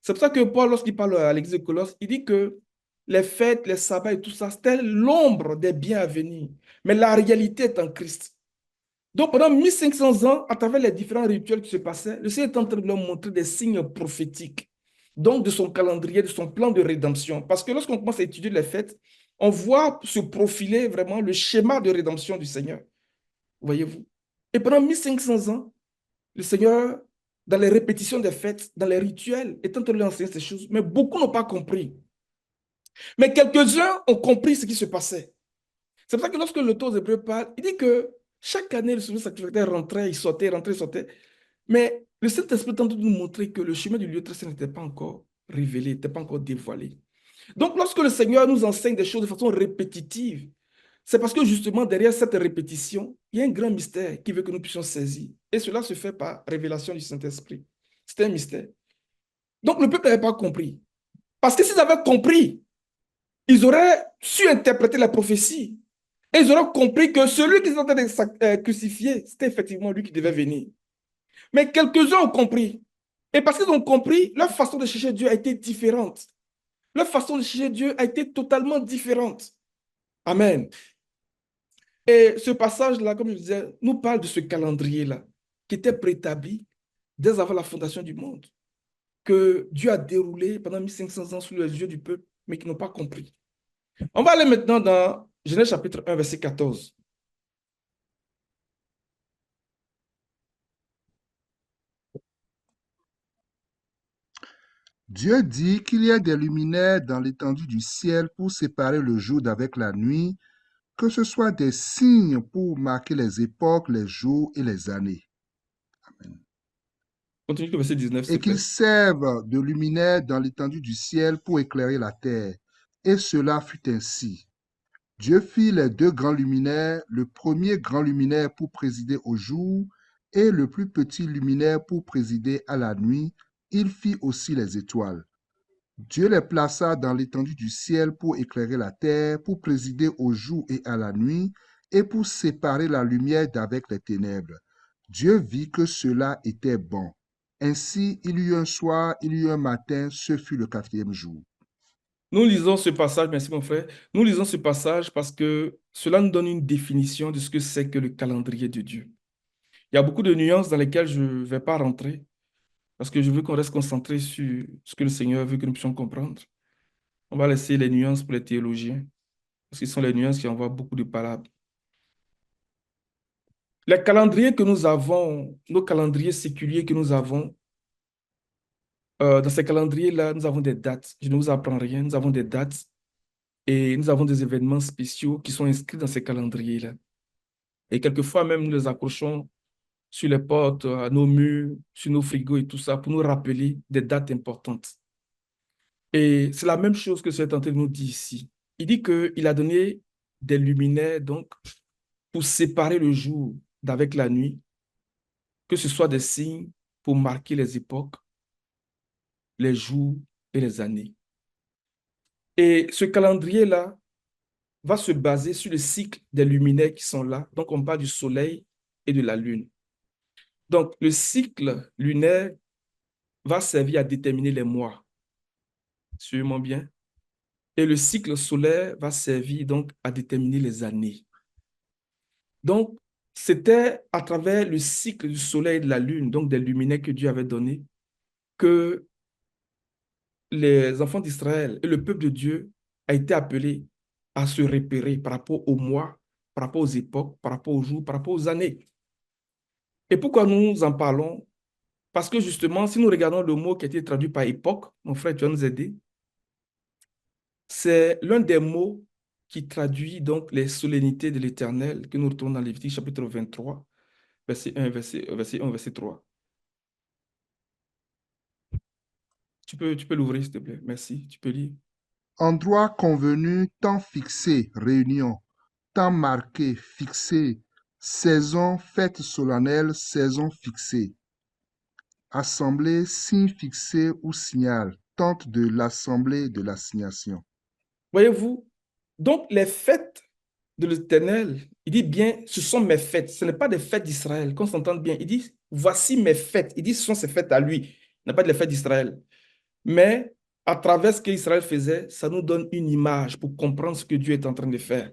C'est pour ça que Paul, lorsqu'il parle à l'église de Colosse, il dit que les fêtes, les sabbats et tout ça, c'était l'ombre des biens à venir. Mais la réalité est en Christ. Donc, pendant 1500 ans, à travers les différents rituels qui se passaient, le Seigneur est en train de leur montrer des signes prophétiques, donc de son calendrier, de son plan de rédemption. Parce que lorsqu'on commence à étudier les fêtes, on voit se profiler vraiment le schéma de rédemption du Seigneur. Voyez-vous? Et pendant 1500 ans, le Seigneur, dans les répétitions des fêtes, dans les rituels, est en train de leur enseigner ces choses, mais beaucoup n'ont pas compris. Mais quelques-uns ont compris ce qui se passait. C'est pour ça que lorsque l'auteur aux Hébreux parle, il dit que chaque année, le souvenir sacrificateur rentrait, il sortait, rentrait, il sortait. Mais le Saint-Esprit tente de nous montrer que le chemin du lieu très saint n'était pas encore révélé, n'était pas encore dévoilé. Donc, lorsque le Seigneur nous enseigne des choses de façon répétitive, c'est parce que justement, derrière cette répétition, il y a un grand mystère qui veut que nous puissions saisir. Et cela se fait par révélation du Saint-Esprit. C'est un mystère. Donc, le peuple n'avait pas compris. Parce que s'ils avaient compris, ils auraient su interpréter la prophétie. Et ils auraient compris que celui qui était en train de crucifier, c'était effectivement lui qui devait venir. Mais quelques-uns ont compris. Et parce qu'ils ont compris, leur façon de chercher Dieu a été différente. Leur façon de chercher Dieu a été totalement différente. Amen. Et ce passage-là, comme je disais, nous parle de ce calendrier-là, qui était préétabli dès avant la fondation du monde, que Dieu a déroulé pendant 1500 ans sous les yeux du peuple, mais qui n'ont pas compris. On va aller maintenant dans Genèse chapitre 1, verset 14. Dieu dit qu'il y a des luminaires dans l'étendue du ciel pour séparer le jour d'avec la nuit, que ce soit des signes pour marquer les époques, les jours et les années. Amen. Continue le verset 19, s'il Et te qu'ils plaît. servent de luminaires dans l'étendue du ciel pour éclairer la terre. Et cela fut ainsi. Dieu fit les deux grands luminaires, le premier grand luminaire pour présider au jour et le plus petit luminaire pour présider à la nuit. Il fit aussi les étoiles. Dieu les plaça dans l'étendue du ciel pour éclairer la terre, pour présider au jour et à la nuit, et pour séparer la lumière d'avec les ténèbres. Dieu vit que cela était bon. Ainsi, il y eut un soir, il y eut un matin, ce fut le quatrième jour. Nous lisons ce passage, merci mon frère, nous lisons ce passage parce que cela nous donne une définition de ce que c'est que le calendrier de Dieu. Il y a beaucoup de nuances dans lesquelles je ne vais pas rentrer parce que je veux qu'on reste concentré sur ce que le Seigneur veut que nous puissions comprendre. On va laisser les nuances pour les théologiens parce que ce sont les nuances qui envoient beaucoup de palabres. Les calendriers que nous avons, nos calendriers séculiers que nous avons, dans ces calendriers-là, nous avons des dates. Je ne vous apprends rien, nous avons des dates et nous avons des événements spéciaux qui sont inscrits dans ces calendriers-là. Et quelquefois même, nous les accrochons sur les portes, à nos murs, sur nos frigos et tout ça, pour nous rappeler des dates importantes. Et c'est la même chose que ce est en train de nous dire ici. Il dit qu'il a donné des luminaires, donc, pour séparer le jour d'avec la nuit, que ce soit des signes pour marquer les époques, les jours et les années. Et ce calendrier-là va se baser sur le cycle des luminaires qui sont là. Donc, on parle du soleil et de la lune. Donc, le cycle lunaire va servir à déterminer les mois. Suivez-moi bien. Et le cycle solaire va servir donc à déterminer les années. Donc, c'était à travers le cycle du soleil et de la lune, donc des luminaires que Dieu avait donnés, que les enfants d'Israël et le peuple de Dieu a été appelé à se repérer par rapport aux mois, par rapport aux époques, par rapport aux jours, par rapport aux années. Et pourquoi nous en parlons? Parce que justement, si nous regardons le mot qui a été traduit par époque, mon frère, tu vas nous aider, c'est l'un des mots qui traduit donc les solennités de l'Éternel que nous retrouvons dans Lévitique chapitre 23, verset 1, verset 1, verset 3. Tu peux l'ouvrir, s'il te plaît. Merci. Tu peux lire. Endroit convenu, temps fixé, réunion, temps marqué, fixé, saison, fête solennelle, saison fixée, assemblée, signe fixé ou signal, tente de l'assemblée de l'assignation. Voyez-vous, donc les fêtes de l'Éternel, il dit bien, ce sont mes fêtes. Ce n'est pas des fêtes d'Israël, qu'on s'entende bien. Il dit, voici mes fêtes. Il dit, ce sont ses fêtes à lui. Ce n'est pas des fêtes d'Israël. Mais à travers ce qu'Israël faisait, ça nous donne une image pour comprendre ce que Dieu est en train de faire.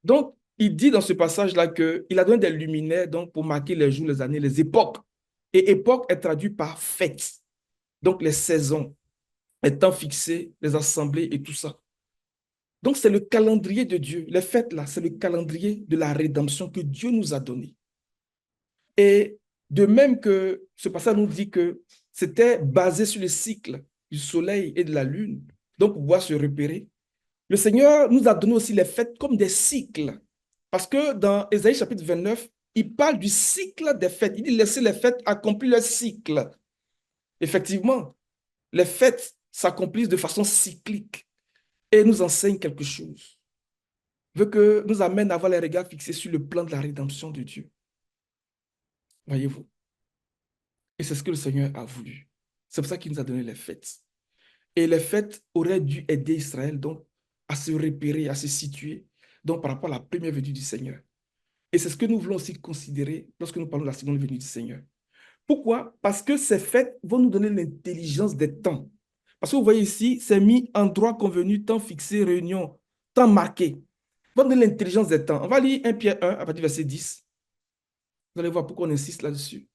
Donc, il dit dans ce passage-là qu'il a donné des luminaires donc, pour marquer les jours, les années, les époques. Et époque est traduit par fête. Donc, les saisons, les temps fixés, les assemblées et tout ça. Donc, c'est le calendrier de Dieu. Les fêtes, là, c'est le calendrier de la rédemption que Dieu nous a donné. Et de même que ce passage nous dit que c'était basé sur le cycle du soleil et de la lune, donc pour pouvoir se repérer. Le Seigneur nous a donné aussi les fêtes comme des cycles. Parce que dans Ésaïe chapitre 29, il parle du cycle des fêtes. Il dit laissez les fêtes accomplir leur cycle. Effectivement, les fêtes s'accomplissent de façon cyclique et nous enseignent quelque chose. Veut que nous amène à avoir les regards fixés sur le plan de la rédemption de Dieu. Voyez-vous? Et c'est ce que le Seigneur a voulu. C'est pour ça qu'il nous a donné les fêtes. Et les fêtes auraient dû aider Israël donc à se repérer, à se situer donc par rapport à la première venue du Seigneur. Et c'est ce que nous voulons aussi considérer lorsque nous parlons de la seconde venue du Seigneur. Pourquoi? Parce que ces fêtes vont nous donner l'intelligence des temps. Parce que vous voyez ici, c'est mis endroit convenu, temps fixé, réunion, temps marqué. Va donner l'intelligence des temps. On va lire 1 Pierre 1 à partir du verset 10. Vous allez voir pourquoi on insiste là-dessus.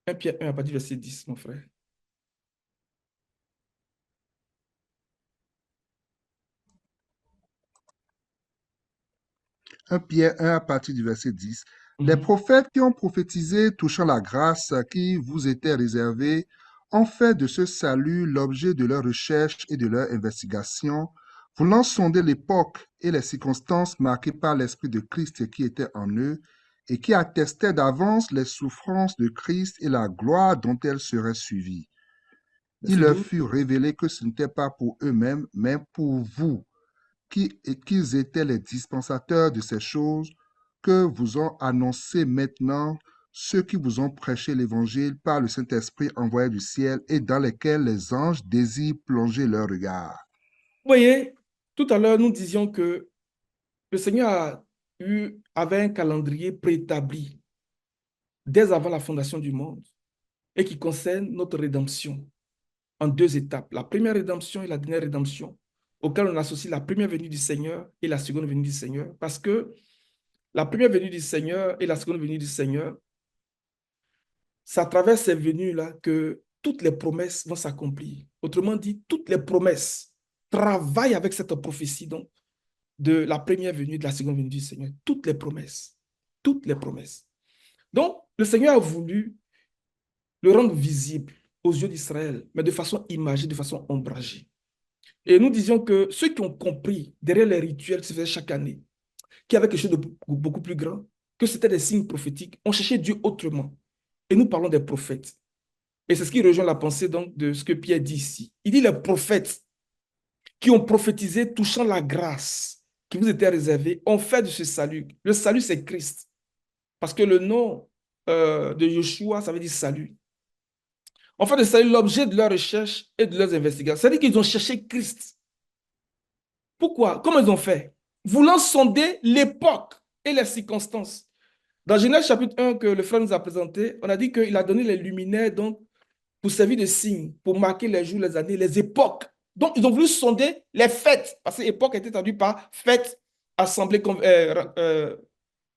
1 Pierre 1 à partir du verset 10, mon frère. 1 Pierre 1 à partir du verset 10. Les Mhm. prophètes qui ont prophétisé touchant la grâce qui vous était réservée ont fait de ce salut l'objet de leur recherche et de leur investigation, voulant sonder l'époque et les circonstances marquées par l'Esprit de Christ qui était en eux et qui attestaient d'avance les souffrances de Christ et la gloire dont elles seraient suivies. Il Verset leur 12. fut révélé que ce n'était pas pour eux-mêmes, mais pour vous qu'ils étaient les dispensateurs de ces choses que vous ont annoncées maintenant ceux qui vous ont prêché l'Évangile par le Saint-Esprit envoyé du ciel et dans lesquels les anges désirent plonger leur regard. Vous voyez, tout à l'heure, nous disions que le Seigneur avait un calendrier préétabli dès avant la fondation du monde et qui concerne notre rédemption en deux étapes. La première rédemption et la dernière rédemption, auquel on associe la première venue du Seigneur et la seconde venue du Seigneur, parce que la première venue du Seigneur et la seconde venue du Seigneur, c'est à travers ces venues-là que toutes les promesses vont s'accomplir. Autrement dit, toutes les promesses travaillent avec cette prophétie donc, de la première venue et de la seconde venue du Seigneur. Toutes les promesses. Toutes les promesses. Donc, le Seigneur a voulu le rendre visible aux yeux d'Israël, mais de façon imagée, de façon ombragée. Et nous disions que ceux qui ont compris derrière les rituels qui se faisaient chaque année, qu'il y avait quelque chose de beaucoup plus grand, que c'était des signes prophétiques, ont cherché Dieu autrement. Et nous parlons des prophètes. Et c'est ce qui rejoint la pensée donc de ce que Pierre dit ici. Il dit les prophètes qui ont prophétisé touchant la grâce qui vous était réservée ont fait de ce salut. Le salut, c'est Christ. Parce que le nom de Yeshua, ça veut dire salut. En fait, de salut, l'objet de leur recherche et de leurs investigations. C'est-à-dire qu'ils ont cherché Christ. Pourquoi? Comment ils ont fait? Voulant sonder l'époque et les circonstances. Dans Genèse chapitre 1 que le frère nous a présenté, on a dit qu'il a donné les luminaires donc, pour servir de signe, pour marquer les jours, les années, les époques. Donc, ils ont voulu sonder les fêtes, parce que époque était traduit par fête, assemblée,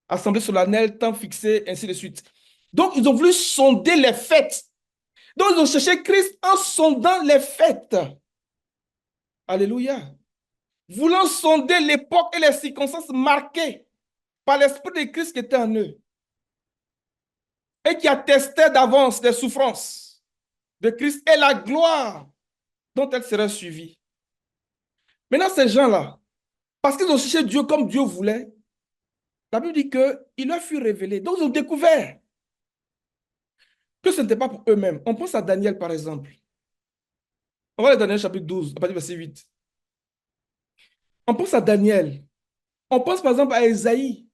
assemblée solennelle, temps fixé, ainsi de suite. Donc, ils ont voulu sonder les fêtes. Donc, ils ont cherché Christ en sondant les fêtes. Alléluia. Voulant sonder l'époque et les circonstances marquées par l'Esprit de Christ qui était en eux et qui attestait d'avance les souffrances de Christ et la gloire dont elles seraient suivies. Maintenant, ces gens-là, parce qu'ils ont cherché Dieu comme Dieu voulait, la Bible dit qu'il leur fut révélé. Donc, ils ont découvert que ce n'était pas pour eux-mêmes. On pense à Daniel, par exemple. On va aller dans Daniel chapitre 12, à partir du verset 8. On pense à Daniel. On pense par exemple à Esaïe.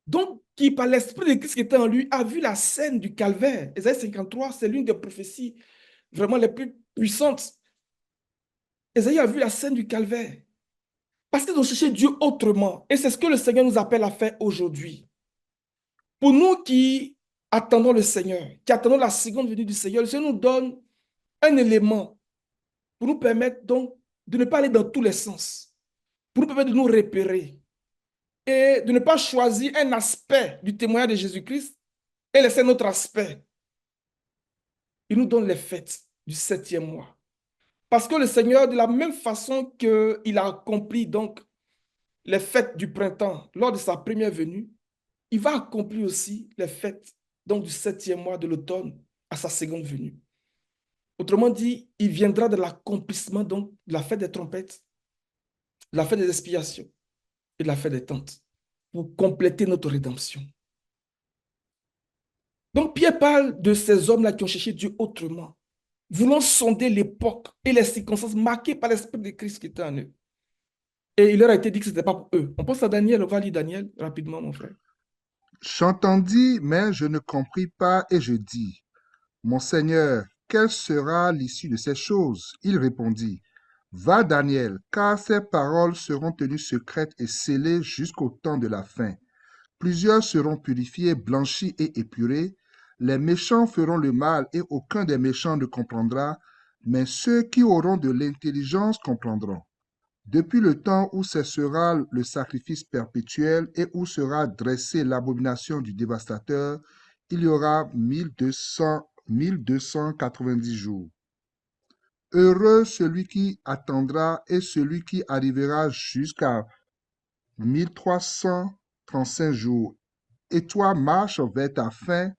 Donc, qui par l'Esprit de Christ qui était en lui, a vu la scène du calvaire. Esaïe 53, c'est l'une des prophéties vraiment les plus puissantes. Esaïe a vu la scène du calvaire. Parce qu'ils ont cherché Dieu autrement. Et c'est ce que le Seigneur nous appelle à faire aujourd'hui. Pour nous qui attendons le Seigneur, qui attendons la seconde venue du Seigneur, le Seigneur nous donne un élément pour nous permettre donc de ne pas aller dans tous les sens, pour nous permettre de nous repérer et de ne pas choisir un aspect du témoignage de Jésus-Christ et laisser un autre aspect. Il nous donne les fêtes du 7e mois. Parce que le Seigneur, de la même façon qu'il a accompli donc les fêtes du printemps lors de sa première venue, il va accomplir aussi les fêtes donc du 7e mois de l'automne à sa seconde venue. Autrement dit, il viendra de l'accomplissement donc de la fête des trompettes de la fête des expiations et de la fête des tentes pour compléter notre rédemption. Donc Pierre parle de ces hommes-là qui ont cherché Dieu autrement, voulant sonder l'époque et les circonstances marquées par l'Esprit de Christ qui était en eux. Et il leur a été dit que ce n'était pas pour eux. On pense à Daniel, on va lire Daniel rapidement, mon frère. J'entendis, mais je ne compris pas, et je dis, Mon Seigneur, quelle sera l'issue de ces choses? Il répondit, Va, Daniel, car ces paroles seront tenues secrètes et scellées jusqu'au temps de la fin. Plusieurs seront purifiés, blanchis et épurés. Les méchants feront le mal et aucun des méchants ne comprendra, mais ceux qui auront de l'intelligence comprendront. Depuis le temps où cessera le sacrifice perpétuel et où sera dressée l'abomination du dévastateur, il y aura 1290 jours. Heureux celui qui attendra et celui qui arrivera jusqu'à 1335 jours. Et toi, marche vers ta fin,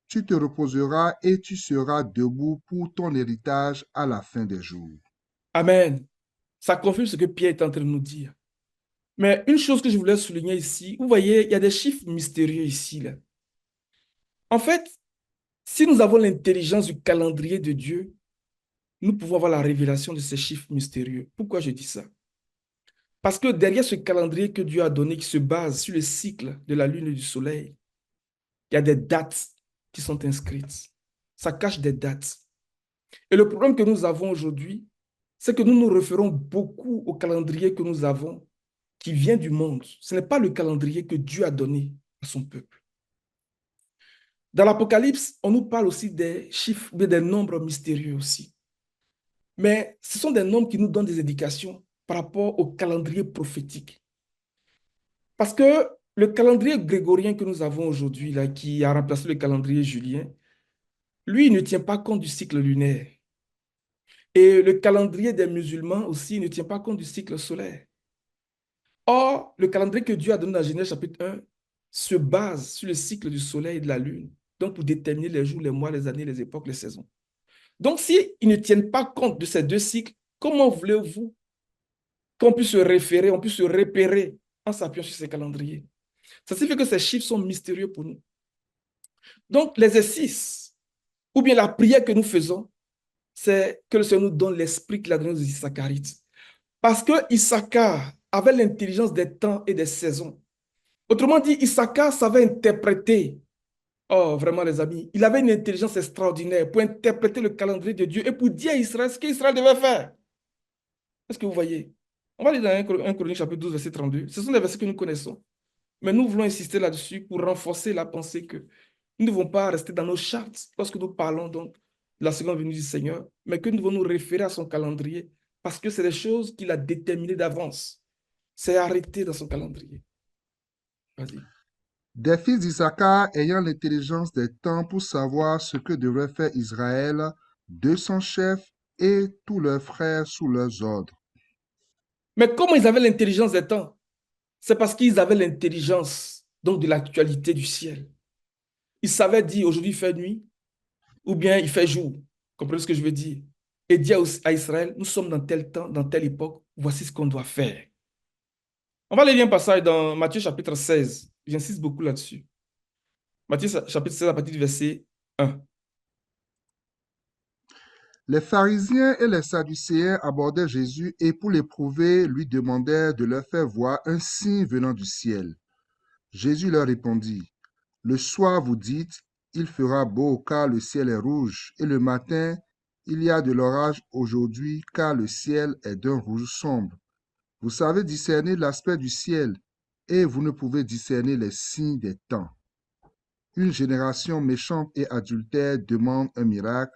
tu te reposeras et tu seras debout pour ton héritage à la fin des jours. Amen. Ça confirme ce que Pierre est en train de nous dire. Mais une chose que je voulais souligner ici, vous voyez, il y a des chiffres mystérieux ici, là. En fait, si nous avons l'intelligence du calendrier de Dieu, nous pouvons avoir la révélation de ces chiffres mystérieux. Pourquoi je dis ça? Parce que derrière ce calendrier que Dieu a donné, qui se base sur le cycle de la lune et du soleil, il y a des dates qui sont inscrites. Ça cache des dates. Et le problème que nous avons aujourd'hui, c'est que nous nous référons beaucoup au calendrier que nous avons, qui vient du monde. Ce n'est pas le calendrier que Dieu a donné à son peuple. Dans l'Apocalypse, on nous parle aussi des chiffres, des nombres mystérieux aussi. Mais ce sont des nombres qui nous donnent des indications par rapport au calendrier prophétique. Parce que le calendrier grégorien que nous avons aujourd'hui, là, qui a remplacé le calendrier julien, lui, il ne tient pas compte du cycle lunaire. Et le calendrier des musulmans aussi ne tient pas compte du cycle solaire. Or, le calendrier que Dieu a donné dans Genèse chapitre 1 se base sur le cycle du soleil et de la lune, donc pour déterminer les jours, les mois, les années, les époques, les saisons. Donc, s'ils ne tiennent pas compte de ces deux cycles, comment voulez-vous qu'on puisse se référer, on puisse se repérer en s'appuyant sur ces calendriers? Ça signifie que ces chiffres sont mystérieux pour nous. Donc, l'exercice ou bien la prière que nous faisons, c'est que le Seigneur nous donne l'esprit qu'il a donné aux Issacharites. Parce que Issachar avait l'intelligence des temps et des saisons. Autrement dit, Issachar savait interpréter. Oh, vraiment, les amis, il avait une intelligence extraordinaire pour interpréter le calendrier de Dieu et pour dire à Israël ce qu'Israël devait faire. Est-ce que vous voyez? On va lire dans 1 Chronique chapitre 12, verset 32. Ce sont des versets que nous connaissons. Mais nous voulons insister là-dessus pour renforcer la pensée que nous ne devons pas rester dans nos chartes lorsque nous parlons donc de la seconde venue du Seigneur, mais que nous devons nous référer à son calendrier parce que c'est des choses qu'il a déterminées d'avance. C'est arrêté dans son calendrier. Vas-y. Des fils d'Issachar ayant l'intelligence des temps pour savoir ce que devrait faire Israël, 200 chefs et tous leurs frères sous leurs ordres. Mais comment ils avaient l'intelligence des temps? C'est parce qu'ils avaient l'intelligence donc de l'actualité du ciel. Ils savaient dire aujourd'hui il fait nuit ou bien il fait jour. Comprenez ce que je veux dire? Et dire à Israël, nous sommes dans tel temps, dans telle époque, voici ce qu'on doit faire. On va lire un passage dans Matthieu chapitre 16. J'insiste beaucoup là-dessus. Matthieu chapitre 16 à partir du verset 1. Les pharisiens et les sadducéens abordaient Jésus et pour l'éprouver, lui demandèrent de leur faire voir un signe venant du ciel. Jésus leur répondit, Le soir vous dites, il fera beau car le ciel est rouge, et le matin, il y a de l'orage aujourd'hui car le ciel est d'un rouge sombre. Vous savez discerner l'aspect du ciel, et vous ne pouvez discerner les signes des temps. Une génération méchante et adultère demande un miracle.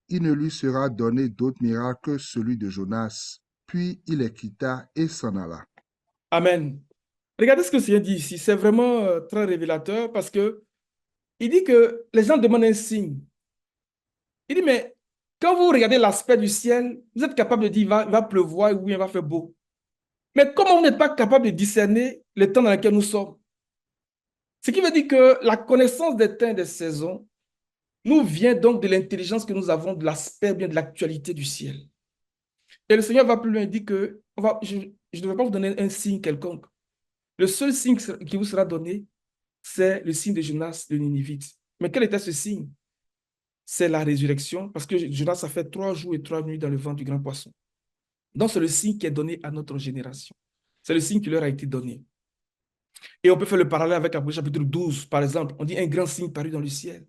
Il ne lui sera donné d'autre miracle que celui de Jonas. Puis il les quitta et s'en alla. Amen. Regardez ce que le Seigneur dit ici. C'est vraiment très révélateur parce que il dit que les gens demandent un signe. Il dit, mais quand vous regardez l'aspect du ciel, vous êtes capable de dire il va pleuvoir ou il va faire beau. Mais comment vous n'êtes pas capable de discerner le temps dans lequel nous sommes? Ce qui veut dire que la connaissance des temps et des saisons nous vient donc de l'intelligence que nous avons de l'aspect bien de l'actualité du ciel. Et le Seigneur va plus loin, il dit que, je ne vais pas vous donner un signe quelconque. Le seul signe qui vous sera donné, c'est le signe de Jonas de Ninive. Mais quel était ce signe? C'est la résurrection, parce que Jonas a fait 3 jours et 3 nuits dans le ventre du grand poisson. Donc, c'est le signe qui est donné à notre génération. C'est le signe qui leur a été donné. Et on peut faire le parallèle avec Apocalypse chapitre 12, par exemple. On dit un grand signe paru dans le ciel.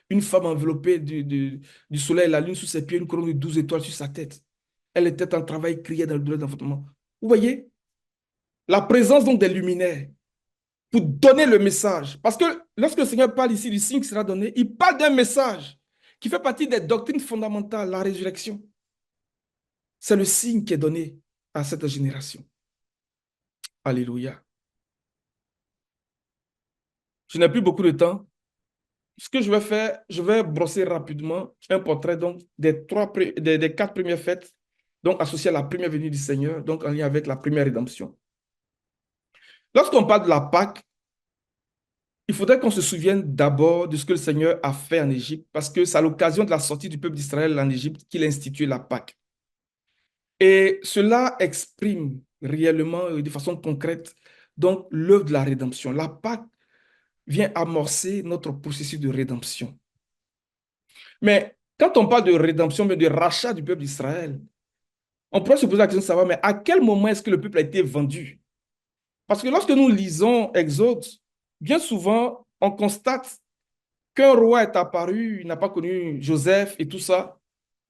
Une femme enveloppée du soleil et la lune sous ses pieds, une couronne de 12 étoiles sur sa tête. Elle était en travail, criait dans le douleur d'enfantement. Vous voyez, la présence donc des luminaires pour donner le message. Parce que lorsque le Seigneur parle ici du signe qui sera donné, il parle d'un message qui fait partie des doctrines fondamentales, la résurrection. C'est le signe qui est donné à cette génération. Alléluia. Je n'ai plus beaucoup de temps. Ce que je vais faire, je vais brosser rapidement un portrait donc, des 4 premières fêtes donc, associées à la première venue du Seigneur, donc en lien avec la première rédemption. Lorsqu'on parle de la Pâque, il faudrait qu'on se souvienne d'abord de ce que le Seigneur a fait en Égypte, parce que c'est à l'occasion de la sortie du peuple d'Israël en Égypte qu'il a institué la Pâque. Et cela exprime réellement, de façon concrète, donc l'œuvre de la rédemption. La Pâque vient amorcer notre processus de rédemption. Mais quand on parle de rédemption, mais de rachat du peuple d'Israël, on pourrait se poser la question de savoir, mais à quel moment est-ce que le peuple a été vendu? Parce que lorsque nous lisons Exode, bien souvent, on constate qu'un roi est apparu, il n'a pas connu Joseph et tout ça,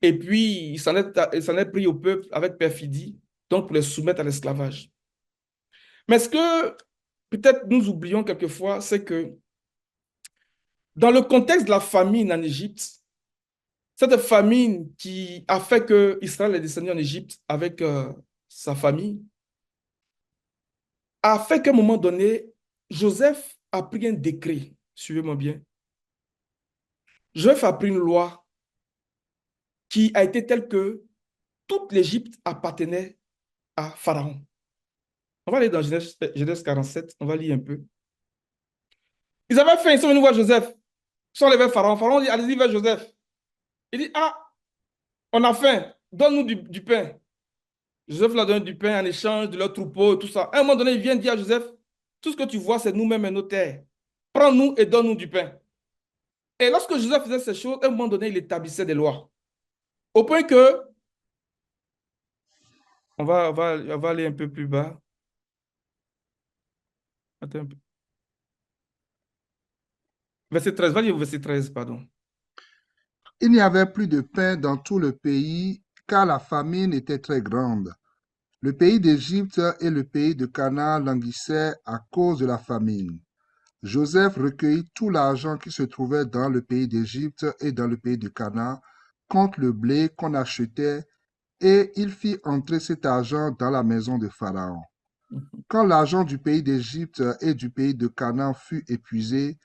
et puis il s'en est pris au peuple avec perfidie, donc pour les soumettre à l'esclavage. Mais ce que peut-être nous oublions quelquefois, c'est que dans le contexte de la famine en Égypte, cette famine qui a fait que Israël est descendu en Égypte avec sa famille, a fait qu'à un moment donné, Joseph a pris un décret, suivez-moi bien. Joseph a pris une loi qui a été telle que toute l'Égypte appartenait à Pharaon. On va aller dans Genèse 47, on va lire un peu. Ils avaient faim, ils sont venus voir Joseph. Ils sont allés vers Pharaon. Pharaon dit, allez-y vers Joseph. Il dit, ah, on a faim, donne-nous du pain. Joseph leur donne du pain en échange de leur troupeau et tout ça. À un moment donné, il vient dire à Joseph, tout ce que tu vois, c'est nous-mêmes et nos terres. Prends-nous et donne-nous du pain. Et lorsque Joseph faisait ces choses, à un moment donné, il établissait des lois. Au point que, on va aller un peu plus bas. Attends un peu. Verset 13, va lire verset 13, pardon. Il n'y avait plus de pain dans tout le pays, car la famine était très grande. Le pays d'Égypte et le pays de Canaan languissaient à cause de la famine. Joseph recueillit tout l'argent qui se trouvait dans le pays d'Égypte et dans le pays de Canaan contre le blé qu'on achetait, et il fit entrer cet argent dans la maison de Pharaon. Quand l'argent du pays d'Égypte et du pays de Canaan fut épuisé,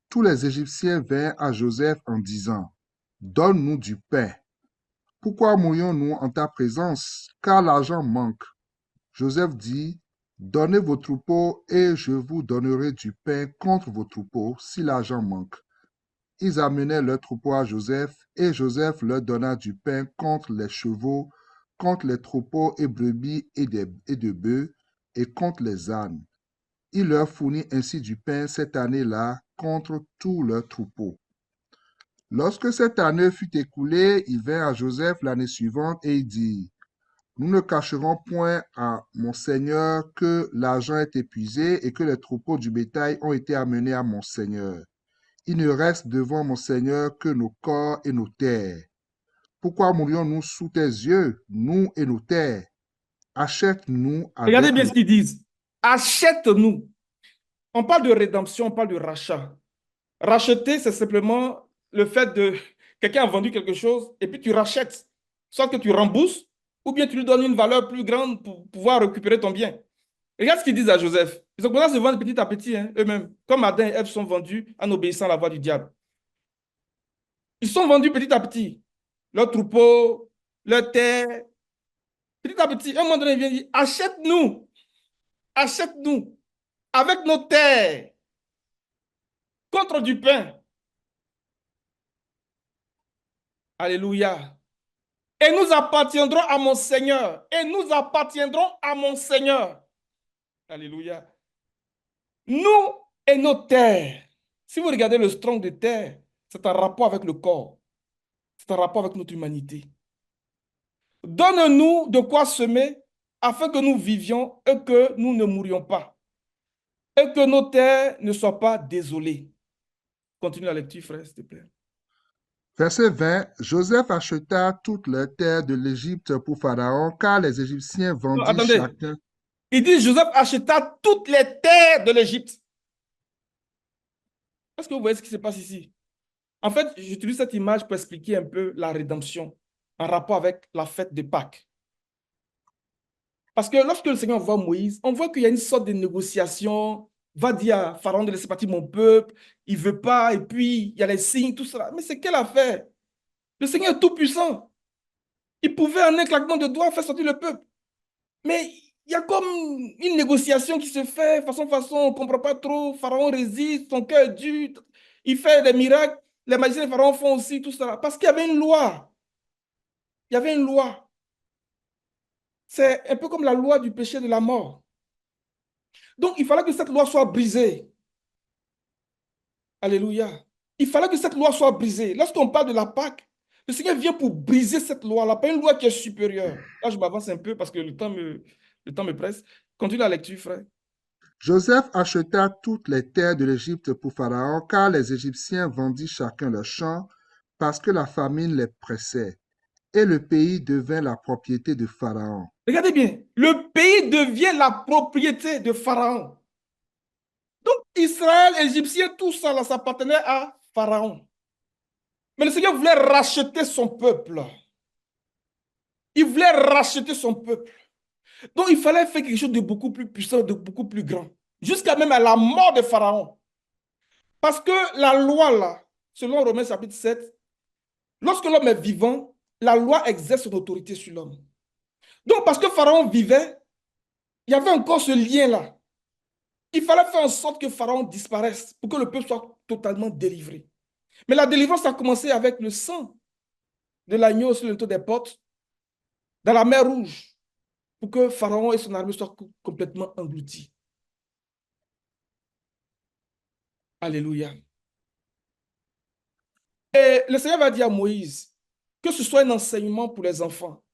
tous les Égyptiens vinrent à Joseph en disant, donne-nous du pain. Pourquoi mourrions-nous en ta présence? Car l'argent manque. Joseph dit, donnez vos troupeaux et je vous donnerai du pain contre vos troupeaux si l'argent manque. Ils amenèrent leurs troupeaux à Joseph et Joseph leur donna du pain contre les chevaux, contre les troupeaux et brebis et de bœufs et contre les ânes. Il leur fournit ainsi du pain cette année-là contre tous leurs troupeaux. Lorsque cette année fut écoulée, il vint à Joseph l'année suivante et il dit, nous ne cacherons point à mon Seigneur que l'argent est épuisé et que les troupeaux du bétail ont été amenés à mon Seigneur. Il ne reste devant mon Seigneur que nos corps et nos terres. Pourquoi mourions-nous sous tes yeux, nous et nos terres? Achète-nous Regardez avec bien le... ce qu'ils disent. Achète-nous. On parle de rédemption, on parle de rachat. Racheter, c'est simplement le fait de... Quelqu'un a vendu quelque chose et puis tu rachètes. Soit que tu rembourses ou bien tu lui donnes une valeur plus grande pour pouvoir récupérer ton bien. Regarde ce qu'ils disent à Joseph. Ils ont commencé à se vendre petit à petit, hein, eux-mêmes. Comme Adam et Ève sont vendus en obéissant à la voix du diable. Ils sont vendus petit à petit. Leurs troupeaux, leurs terres. Petit à petit, à un moment donné, il vient dire, achète-nous, achète-nous avec nos terres contre du pain. Alléluia. Et nous appartiendrons à mon Seigneur. Et nous appartiendrons à mon Seigneur. Alléluia. Nous et nos terres. Si vous regardez le strong de terre, c'est un rapport avec le corps. C'est un rapport avec notre humanité. Donne-nous de quoi semer afin que nous vivions et que nous ne mourions pas. Et que nos terres ne soient pas désolées. Continue la lecture, frère, s'il te plaît. Verset 20, Joseph acheta toutes les terres de l'Égypte pour Pharaon, car les Égyptiens Non, vendirent attendez. chacun. Il dit Joseph acheta toutes les terres de l'Égypte. Est-ce que vous voyez ce qui se passe ici? En fait, j'utilise cette image pour expliquer un peu la rédemption en rapport avec la fête de Pâques. Parce que lorsque le Seigneur voit Moïse, on voit qu'il y a une sorte de négociation. Va dire à Pharaon de laisser partir mon peuple. Il ne veut pas. Et puis, il y a les signes, tout cela. Mais c'est quelle affaire? Le Seigneur est tout-puissant. Il pouvait, en un claquement de doigts, faire sortir le peuple. Mais il y a comme une négociation qui se fait, façon, on ne comprend pas trop. Pharaon résiste, son cœur est dur. Il fait des miracles. Les magiciens de Pharaon font aussi tout cela. Parce qu'il y avait une loi. Il y avait une loi. C'est un peu comme la loi du péché de la mort. Donc, il fallait que cette loi soit brisée. Alléluia. Il fallait que cette loi soit brisée. Lorsqu'on parle de la Pâque, le Seigneur vient pour briser cette loi-là, pas une loi qui est supérieure. Là, je m'avance un peu parce que le temps me presse. Continue la lecture, frère. Joseph acheta toutes les terres de l'Égypte pour Pharaon, car les Égyptiens vendirent chacun leur champ, parce que la famine les pressait, et le pays devint la propriété de Pharaon. Regardez bien, le pays devient la propriété de Pharaon. Donc, Israël, Égyptien, tout ça, là, ça appartenait à Pharaon. Mais le Seigneur voulait racheter son peuple. Il voulait racheter son peuple. Donc, il fallait faire quelque chose de beaucoup plus puissant, de beaucoup plus grand. Jusqu'à même à la mort de Pharaon. Parce que la loi, là, selon Romains chapitre 7, lorsque l'homme est vivant, la loi exerce son autorité sur l'homme. Donc, parce que Pharaon vivait, il y avait encore ce lien-là. Il fallait faire en sorte que Pharaon disparaisse pour que le peuple soit totalement délivré. Mais la délivrance a commencé avec le sang de l'agneau sur le toit des portes, dans la mer Rouge, pour que Pharaon et son armée soient complètement engloutis. Alléluia. Et le Seigneur va dire à Moïse que ce soit un enseignement pour les enfants.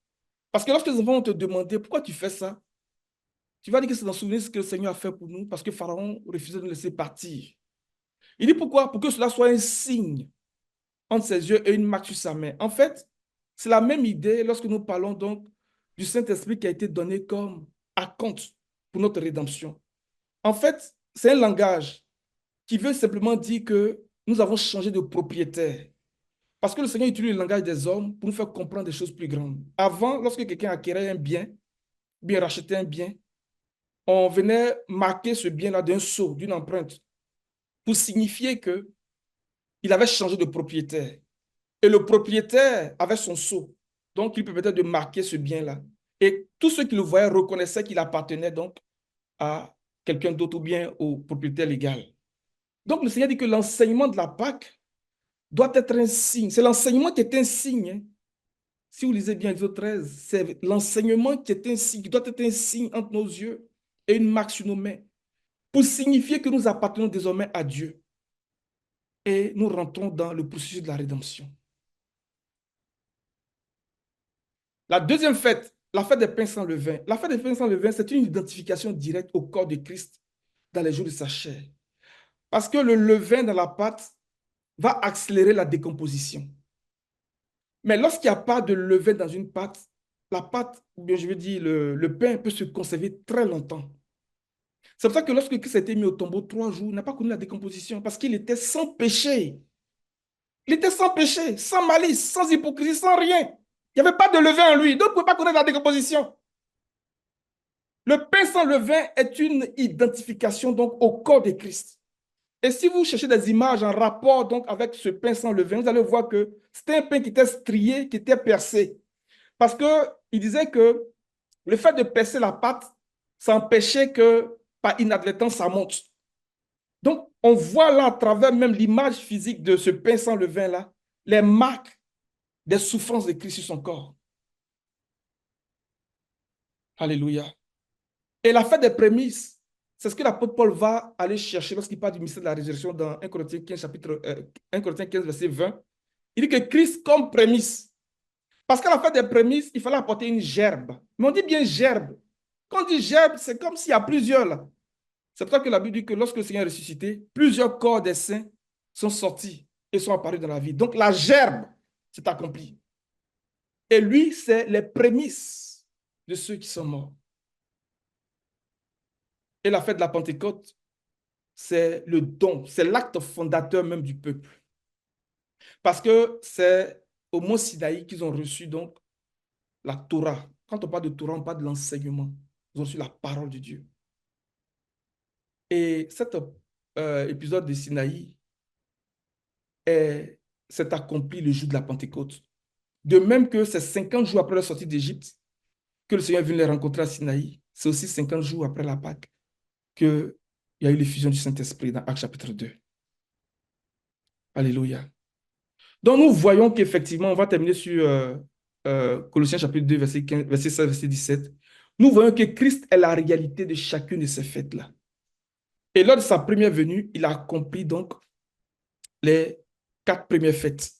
Parce que lorsque les enfants vont te demander pourquoi tu fais ça, tu vas dire que c'est dans souvenir ce que le Seigneur a fait pour nous parce que Pharaon refusait de nous laisser partir. Il dit pourquoi? Pour que cela soit un signe entre ses yeux et une marque sur sa main. En fait, c'est la même idée lorsque nous parlons donc du Saint-Esprit qui a été donné comme acompte pour notre rédemption. En fait, c'est un langage qui veut simplement dire que nous avons changé de propriétaire. Parce que le Seigneur utilise le langage des hommes pour nous faire comprendre des choses plus grandes. Avant, lorsque quelqu'un acquérait un bien, bien rachetait un bien, on venait marquer ce bien-là d'un sceau, d'une empreinte, pour signifier qu'il avait changé de propriétaire. Et le propriétaire avait son sceau. Donc, il permettait de marquer ce bien-là. Et tous ceux qui le voyaient reconnaissaient qu'il appartenait donc à quelqu'un d'autre ou bien au propriétaire légal. Donc, le Seigneur dit que l'enseignement de la Pâque doit être un signe. C'est l'enseignement qui est un signe. Hein. Si vous lisez bien Exode 13, c'est l'enseignement qui est un signe, qui doit être un signe entre nos yeux et une marque sur nos mains, pour signifier que nous appartenons désormais à Dieu. Et nous rentrons dans le processus de la rédemption. La deuxième fête, la fête des pains sans levain. La fête des pains sans levain, c'est une identification directe au corps de Christ dans les jours de sa chair. Parce que le levain dans la pâte va accélérer la décomposition. Mais lorsqu'il n'y a pas de levain dans une pâte, la pâte, ou bien je veux dire le pain peut se conserver très longtemps. C'est pour ça que lorsque Christ a été mis au tombeau 3 jours, il n'a pas connu la décomposition parce qu'il était sans péché. Il était sans péché, sans malice, sans hypocrisie, sans rien. Il n'y avait pas de levain en lui, donc il ne pouvait pas connaître la décomposition. Le pain sans levain est une identification donc au corps de Christ. Et si vous cherchez des images en rapport donc avec ce pain sans levain, vous allez voir que c'était un pain qui était strié, qui était percé. Parce qu'il disait que le fait de percer la pâte, ça empêchait que par inadvertance, ça monte. Donc, on voit là, à travers même l'image physique de ce pain sans levain là, les marques des souffrances de Christ sur son corps. Alléluia. Et la fête des prémices, c'est ce que l'apôtre Paul va aller chercher lorsqu'il parle du mystère de la résurrection dans 1 Corinthiens 15, 1 Corinthiens 15, verset 20. Il dit que Christ comme prémisse. Parce qu'à la fête des prémices, il fallait apporter une gerbe. Mais on dit bien gerbe. Quand on dit gerbe, c'est comme s'il y a plusieurs là. C'est pour ça que la Bible dit que lorsque le Seigneur est ressuscité, plusieurs corps des saints sont sortis et sont apparus dans la vie. Donc la gerbe s'est accomplie. Et lui, c'est les prémices de ceux qui sont morts. Et la fête de la Pentecôte, c'est le don, c'est l'acte fondateur même du peuple. Parce que c'est au mont Sinaï qu'ils ont reçu donc la Torah. Quand on parle de Torah, on parle de l'enseignement. Ils ont reçu la parole de Dieu. Et cet épisode de Sinaï s'est accompli le jour de la Pentecôte. De même que c'est 50 jours après la sortie d'Égypte que le Seigneur est venu les rencontrer à Sinaï. C'est aussi 50 jours après la Pâque qu'il y a eu l'effusion du Saint-Esprit dans Actes chapitre 2. Alléluia. Donc nous voyons qu'effectivement, on va terminer sur Colossiens chapitre 2, verset 15, verset 16, verset 17. Nous voyons que Christ est la réalité de chacune de ces fêtes-là. Et lors de sa première venue, il a accompli donc les 4 premières fêtes.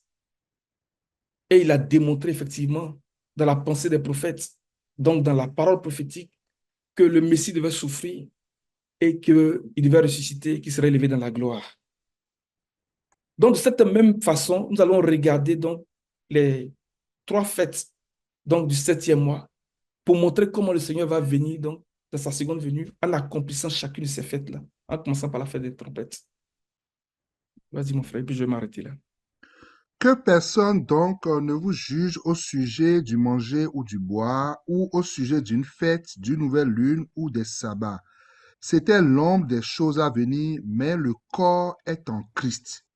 Et il a démontré effectivement dans la pensée des prophètes, donc dans la parole prophétique, que le Messie devait souffrir et qu'il devait ressusciter, qu'il serait élevé dans la gloire. Donc, de cette même façon, nous allons regarder donc les 3 fêtes donc, du 7e mois pour montrer comment le Seigneur va venir donc, dans sa seconde venue en accomplissant chacune de ces fêtes-là, en commençant par la fête des trompettes. Vas-y, mon frère, et puis je vais m'arrêter là. Que personne donc ne vous juge au sujet du manger ou du boire, ou au sujet d'une fête, d'une nouvelle lune ou des sabbats. C'était l'ombre des choses à venir, mais le corps est en Christ.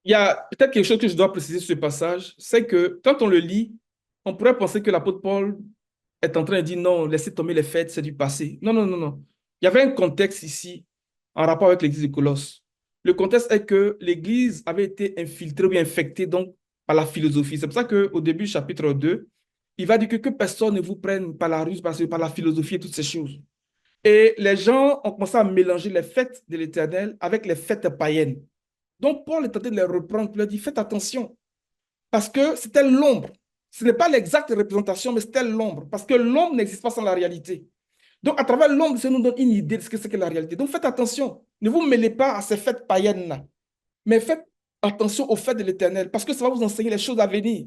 Il y a peut-être quelque chose que je dois préciser sur ce passage, c'est que quand on le lit, on pourrait penser que l'apôtre Paul est en train de dire non, laissez tomber les fêtes, c'est du passé. Non, non, non, non. Il y avait un contexte ici en rapport avec l'église de Colosse. Le contexte est que l'église avait été infiltrée ou infectée donc par la philosophie. C'est pour ça qu'au début du chapitre 2, il va dire que personne ne vous prenne par la ruse, par la philosophie et toutes ces choses. Et les gens ont commencé à mélanger les fêtes de l'Éternel avec les fêtes païennes. Donc Paul est tenté de les reprendre, il leur dit faites attention, parce que c'était l'ombre. Ce n'est pas l'exacte représentation, mais c'était l'ombre, parce que l'ombre n'existe pas sans la réalité. Donc à travers l'ombre, ça nous donne une idée de ce que c'est que la réalité. Donc faites attention, ne vous mêlez pas à ces fêtes païennes-là, mais faites attention aux fêtes de l'Éternel, parce que ça va vous enseigner les choses à venir.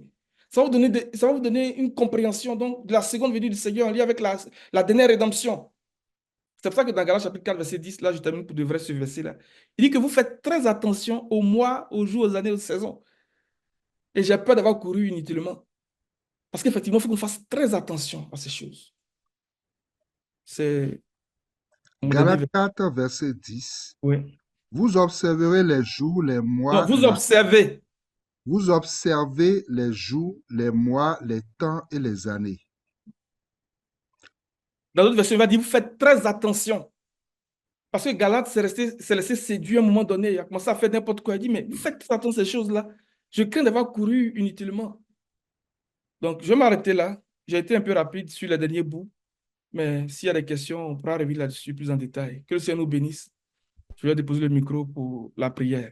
Ça va vous donner une compréhension donc, de la seconde venue du Seigneur en lien avec la dernière rédemption. C'est pour ça que dans Galates chapitre 4, verset 10, là, je termine pour de vrai ce verset-là. Il dit que vous faites très attention aux mois, aux jours, aux années, aux saisons. Et j'ai peur d'avoir couru inutilement. Parce qu'effectivement, il faut qu'on fasse très attention à ces choses. C'est mon dernier Galates verset. 4, verset 10. Oui. Vous observerez les jours, les Non, mois, vous observez. vous observez les jours, les mois, les temps et les années. Dans d'autres versions, il va dire, vous faites très attention. Parce que Galate s'est laissé séduire à un moment donné. Il a commencé à faire n'importe quoi. Il dit, mais vous faites très attention à ces choses-là. Je crains d'avoir couru inutilement. Donc, je vais m'arrêter là. J'ai été un peu rapide sur les derniers bouts. Mais s'il y a des questions, on pourra revenir là-dessus plus en détail. Que le Seigneur nous bénisse. Je vais déposer le micro pour la prière.